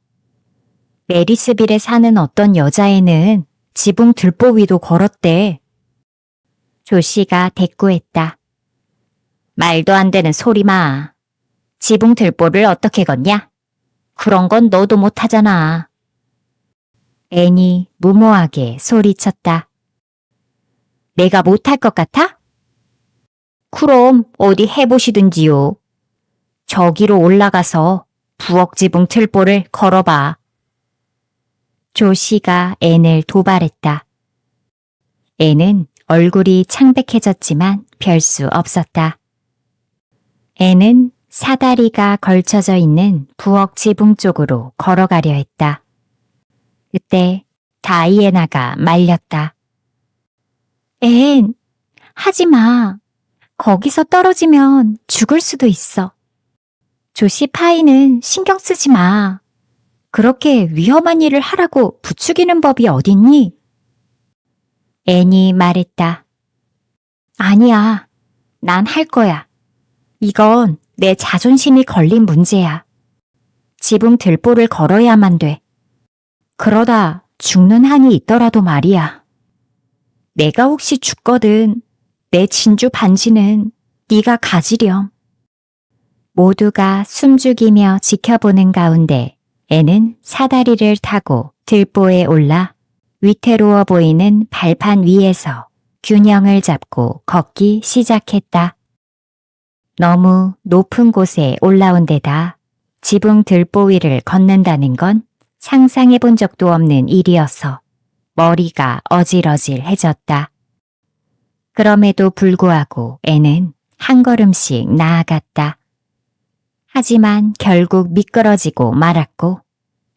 메리스빌에 사는 어떤 여자애는 지붕 들보 위도 걸었대. 조시가 대꾸했다. 말도 안 되는 소리 마. 지붕 들보를 어떻게 걷냐? 그런 건 너도 못하잖아. 앤이 무모하게 소리쳤다. 내가 못할 것 같아? 그럼 어디 해보시든지요. 저기로 올라가서 부엌 지붕 들보를 걸어봐. 조시가 앤을 도발했다. 앤은 얼굴이 창백해졌지만 별 수 없었다. 앤은 사다리가 걸쳐져 있는 부엌 지붕 쪽으로 걸어가려 했다. 그때 다이애나가 말렸다. 앤, 하지 마. 거기서 떨어지면 죽을 수도 있어. 조시 파이는 신경 쓰지 마. 그렇게 위험한 일을 하라고 부추기는 법이 어딨니? 앤이 말했다. 아니야. 난 할 거야. 이건 내 자존심이 걸린 문제야. 지붕 들보를 걸어야만 돼. 그러다 죽는 한이 있더라도 말이야. 내가 혹시 죽거든 내 진주 반지는 네가 가지렴. 모두가 숨죽이며 지켜보는 가운데 애는 사다리를 타고 들보에 올라 위태로워 보이는 발판 위에서 균형을 잡고 걷기 시작했다. 너무 높은 곳에 올라온 데다 지붕 들보 위를 걷는다는 건 상상해 본 적도 없는 일이어서 머리가 어질어질해졌다. 그럼에도 불구하고 애는 한 걸음씩 나아갔다. 하지만 결국 미끄러지고 말았고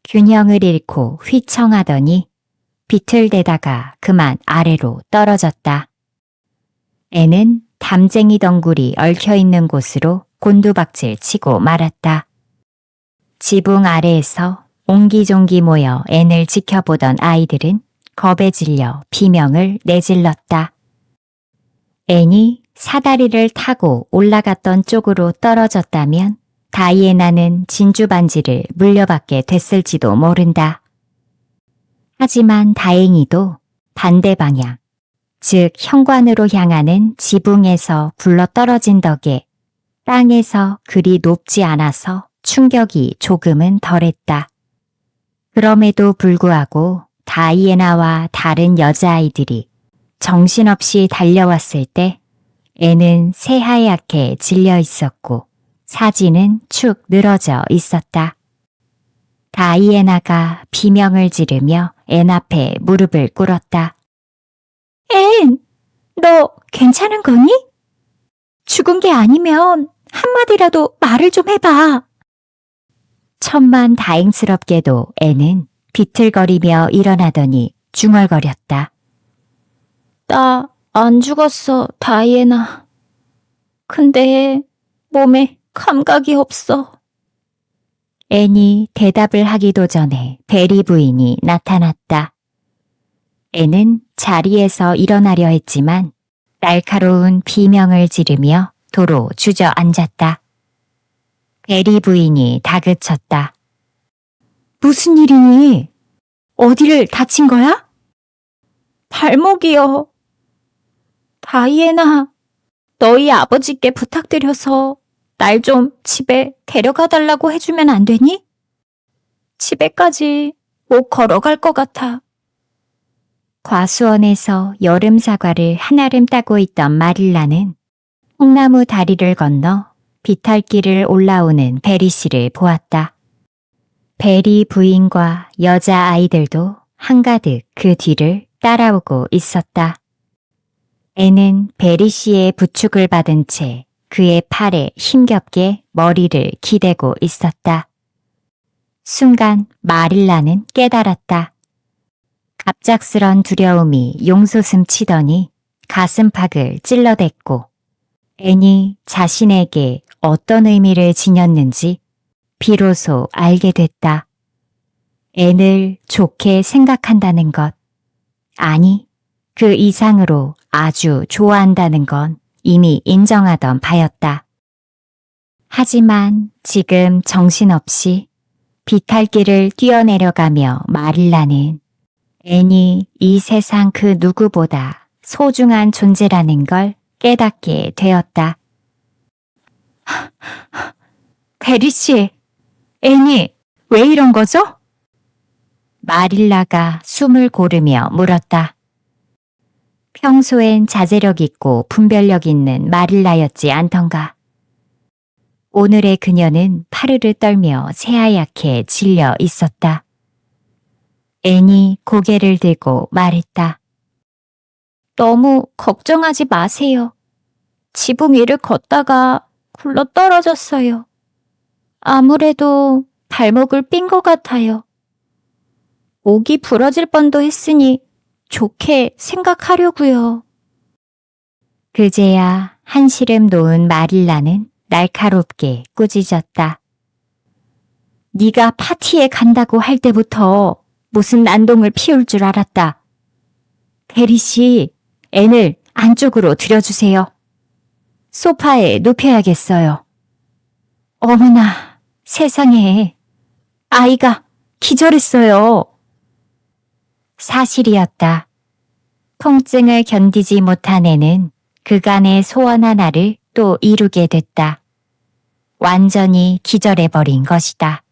균형을 잃고 휘청하더니 비틀대다가 그만 아래로 떨어졌다. 애는 담쟁이 덩굴이 얽혀있는 곳으로 곤두박질 치고 말았다. 지붕 아래에서 옹기종기 모여 앤을 지켜보던 아이들은 겁에 질려 비명을 내질렀다. 앤이 사다리를 타고 올라갔던 쪽으로 떨어졌다면 다이애나는 진주 반지를 물려받게 됐을지도 모른다. 하지만 다행히도 반대 방향, 즉 현관으로 향하는 지붕에서 굴러떨어진 덕에 땅에서 그리 높지 않아서 충격이 조금은 덜했다. 그럼에도 불구하고 다이애나와 다른 여자아이들이 정신없이 달려왔을 때 애는 새하얗게 질려 있었고 사지는 축 늘어져 있었다. 다이애나가 비명을 지르며 앤 앞에 무릎을 꿇었다. 앤, 너 괜찮은 거니? 죽은 게 아니면 한마디라도 말을 좀 해봐. 천만 다행스럽게도 앤은 비틀거리며 일어나더니 중얼거렸다. 나 안 죽었어, 다이애나. 근데 몸에 감각이 없어. 앤이 대답을 하기도 전에 베리 부인이 나타났다. 앤은 자리에서 일어나려 했지만 날카로운 비명을 지르며 도로 주저앉았다. 베리 부인이 다그쳤다. 무슨 일이니? 어디를 다친 거야? 발목이요. 다이애나, 너희 아버지께 부탁드려서 날 좀 집에 데려가 달라고 해주면 안 되니? 집에까지 못 걸어갈 것 같아. 과수원에서 여름 사과를 한아름 따고 있던 마릴라는 콩나무 다리를 건너 비탈길을 올라오는 베리 씨를 보았다. 베리 부인과 여자아이들도 한가득 그 뒤를 따라오고 있었다. 애는 베리 씨의 부축을 받은 채 그의 팔에 힘겹게 머리를 기대고 있었다. 순간 마릴라는 깨달았다. 갑작스런 두려움이 용솟음 치더니 가슴팍을 찔러댔고 앤이 자신에게 어떤 의미를 지녔는지 비로소 알게 됐다. 앤을 좋게 생각한다는 것, 아니 그 이상으로 아주 좋아한다는 건 이미 인정하던 바였다. 하지만 지금 정신없이 비탈길을 뛰어내려가며 마릴라는 앤이 이 세상 그 누구보다 소중한 존재라는 걸 깨닫게 되었다. 베리 씨, 앤이 왜 이런 거죠? 마릴라가 숨을 고르며 물었다. 평소엔 자제력 있고 분별력 있는 마릴라였지 않던가. 오늘의 그녀는 파르르 떨며 새하얗게 질려 있었다. 앤이 고개를 들고 말했다. 너무 걱정하지 마세요. 지붕 위를 걷다가 굴러 떨어졌어요. 아무래도 발목을 삔 것 같아요. 목이 부러질 뻔도 했으니 좋게 생각하려고요. 그제야 한시름 놓은 마릴라는 날카롭게 꾸짖었다. 네가 파티에 간다고 할 때부터 무슨 난동을 피울 줄 알았다. 대리 씨, 앤을 안쪽으로 들여주세요. 소파에 눕혀야겠어요. 어머나, 세상에. 아이가 기절했어요. 사실이었다. 통증을 견디지 못한 애는 그간의 소원 하나를 또 이루게 됐다. 완전히 기절해버린 것이다.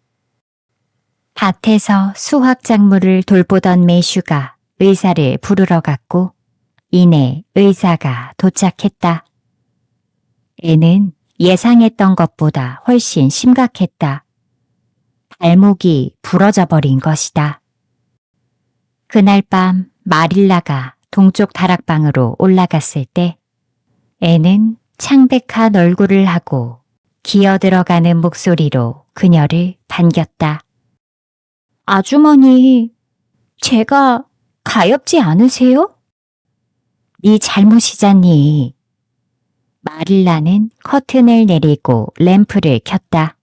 밭에서 수확 작물을 돌보던 매슈가 의사를 부르러 갔고 이내 의사가 도착했다. 애는 예상했던 것보다 훨씬 심각했다. 발목이 부러져 버린 것이다. 그날 밤 마릴라가 동쪽 다락방으로 올라갔을 때 애는 창백한 얼굴을 하고 기어들어가는 목소리로 그녀를 반겼다. 아주머니, 제가 가엾지 않으세요? 네 잘못이잖니. 마릴라는 커튼을 내리고 램프를 켰다.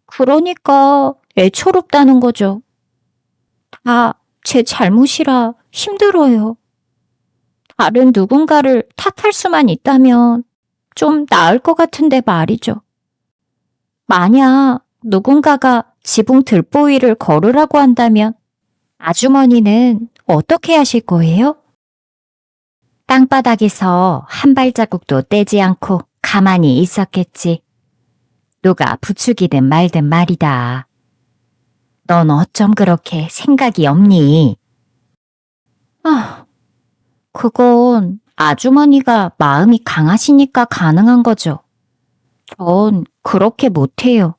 그러니까 애처롭다는 거죠. 다 제 잘못이라 힘들어요. 다른 누군가를 탓할 수만 있다면 좀 나을 것 같은데 말이죠. 만약 누군가가 지붕 들보위를 걸으라고 한다면 아주머니는 어떻게 하실 거예요? 땅바닥에서 한 발자국도 떼지 않고 가만히 있었겠지. 누가 부추기든 말든 말이다. 넌 어쩜 그렇게 생각이 없니? 그건 아주머니가 마음이 강하시니까 가능한 거죠. 전 그렇게 못해요.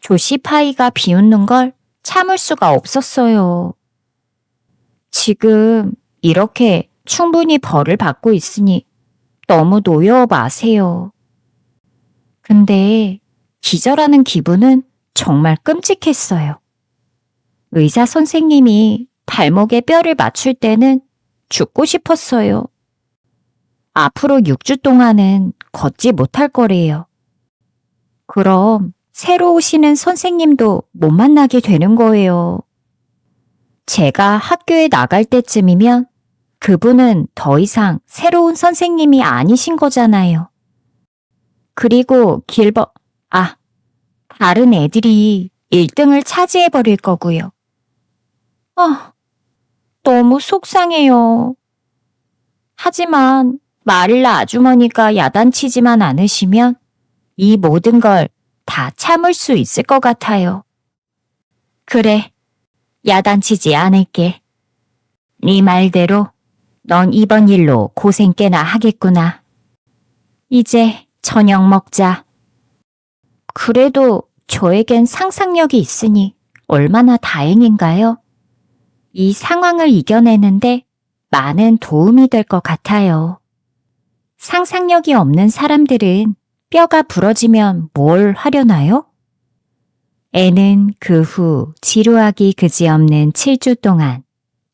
조시파이가 비웃는 걸 참을 수가 없었어요. 지금 이렇게 충분히 벌을 받고 있으니 너무 노여워 마세요. 근데 기절하는 기분은 정말 끔찍했어요. 의사 선생님이 발목에 뼈를 맞출 때는 죽고 싶었어요. 앞으로 6주 동안은 걷지 못할 거래요. 그럼 새로 오시는 선생님도 못 만나게 되는 거예요. 제가 학교에 나갈 때쯤이면 그분은 더 이상 새로운 선생님이 아니신 거잖아요. 그리고 다른 애들이 1등을 차지해버릴 거고요. 너무 속상해요. 하지만 마릴라 아주머니가 야단치지만 않으시면 이 모든 걸 다 참을 수 있을 것 같아요. 그래, 야단치지 않을게. 네 말대로 넌 이번 일로 고생 꽤나 하겠구나. 이제 저녁 먹자. 그래도 저에겐 상상력이 있으니 얼마나 다행인가요? 이 상황을 이겨내는데 많은 도움이 될 것 같아요. 상상력이 없는 사람들은 뼈가 부러지면 뭘 하려나요? 애는 그 후 지루하기 그지없는 7주 동안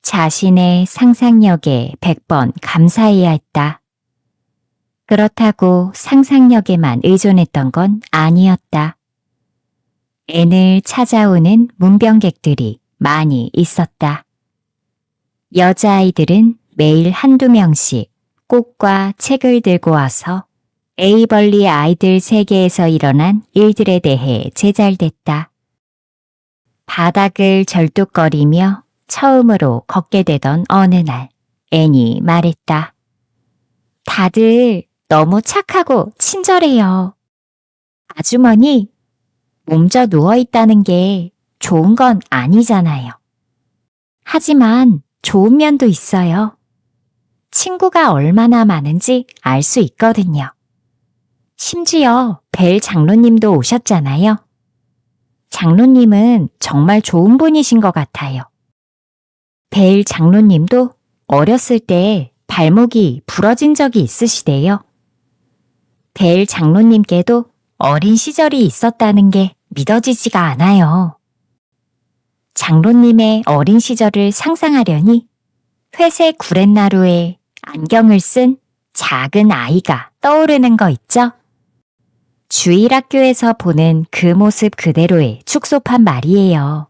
자신의 상상력에 100번 감사해야 했다. 그렇다고 상상력에만 의존했던 건 아니었다. 앤을 찾아오는 문병객들이 많이 있었다. 여자아이들은 매일 한두 명씩 꽃과 책을 들고 와서 에이벌리 아이들 세계에서 일어난 일들에 대해 제잘됐다. 바닥을 절뚝거리며 처음으로 걷게 되던 어느 날, 앤이 말했다. 다들 너무 착하고 친절해요. 아주머니, 몸져 누워있다는 게 좋은 건 아니잖아요. 하지만 좋은 면도 있어요. 친구가 얼마나 많은지 알 수 있거든요. 심지어 벨 장로님도 오셨잖아요. 장로님은 정말 좋은 분이신 것 같아요. 벨 장로님도 어렸을 때 발목이 부러진 적이 있으시대요. 벨 장로님께도 어린 시절이 있었다는 게 믿어지지가 않아요. 장로님의 어린 시절을 상상하려니 회색 구렛나루에 안경을 쓴 작은 아이가 떠오르는 거 있죠? 주일학교에서 보는 그 모습 그대로의 축소판 말이에요.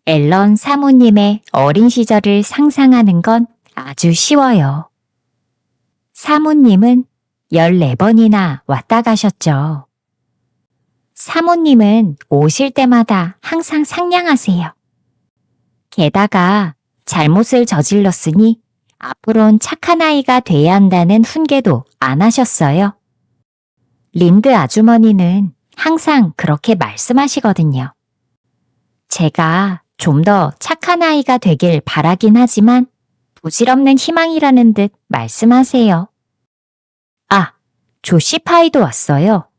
앨런 사모님의 어린 시절을 상상하는 건 아주 쉬워요. 사모님은 14번이나 왔다 가셨죠. 사모님은 오실 때마다 항상 상냥하세요. 게다가 잘못을 저질렀으니 앞으론 착한 아이가 돼야 한다는 훈계도 안 하셨어요. 린드 아주머니는 항상 그렇게 말씀하시거든요. 제가 좀 더 착한 아이가 되길 바라긴 하지만 부질없는 희망이라는 듯 말씀하세요. 아, 조시파이도 왔어요.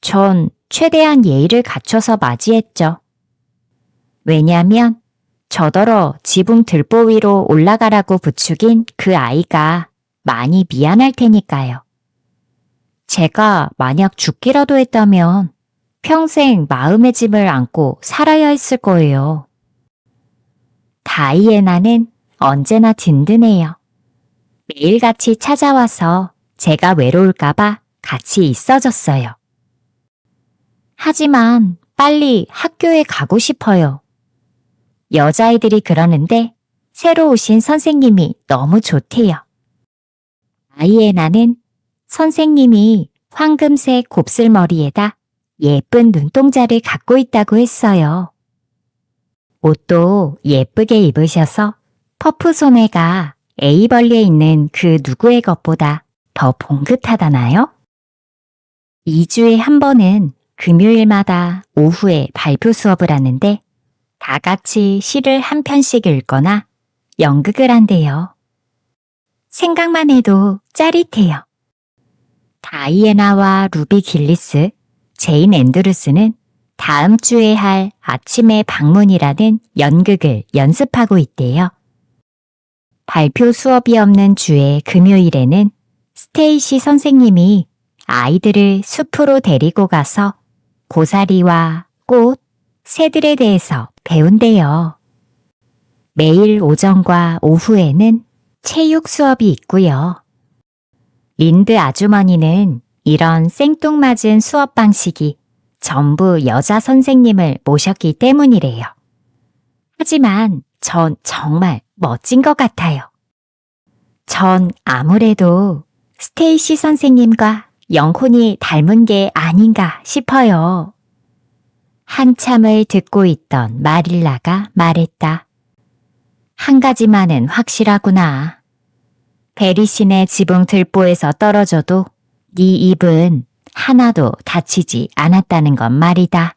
전 최대한 예의를 갖춰서 맞이했죠. 왜냐면 저더러 지붕 들보 위로 올라가라고 부추긴 그 아이가 많이 미안할 테니까요. 제가 만약 죽기라도 했다면 평생 마음의 짐을 안고 살아야 했을 거예요. 다이애나는 언제나 든든해요. 매일같이 찾아와서 제가 외로울까봐 같이 있어줬어요. 하지만 빨리 학교에 가고 싶어요. 여자아이들이 그러는데 새로 오신 선생님이 너무 좋대요. 다이애나는 선생님이 황금색 곱슬머리에다 예쁜 눈동자를 갖고 있다고 했어요. 옷도 예쁘게 입으셔서 퍼프 소매가 에이벌리에 있는 그 누구의 것보다 더 봉긋하다나요? 2주에 한 번은 금요일마다 오후에 발표 수업을 하는데 다 같이 시를 한 편씩 읽거나 연극을 한대요. 생각만 해도 짜릿해요. 다이애나와 루비 길리스, 제인 앤드루스는 다음 주에 할 아침의 방문이라는 연극을 연습하고 있대요. 발표 수업이 없는 주의 금요일에는 스테이시 선생님이 아이들을 숲으로 데리고 가서 고사리와 꽃, 새들에 대해서 배운대요. 매일 오전과 오후에는 체육 수업이 있고요. 린드 아주머니는 이런 생뚱맞은 수업 방식이 전부 여자 선생님을 모셨기 때문이래요. 하지만 전 정말 멋진 것 같아요. 전 아무래도 스테이시 선생님과 영혼이 닮은 게 아닌가 싶어요. 한참을 듣고 있던 마릴라가 말했다. 한 가지만은 확실하구나. 베리신의 지붕 들보에서 떨어져도 네 입은 하나도 다치지 않았다는 건 말이다.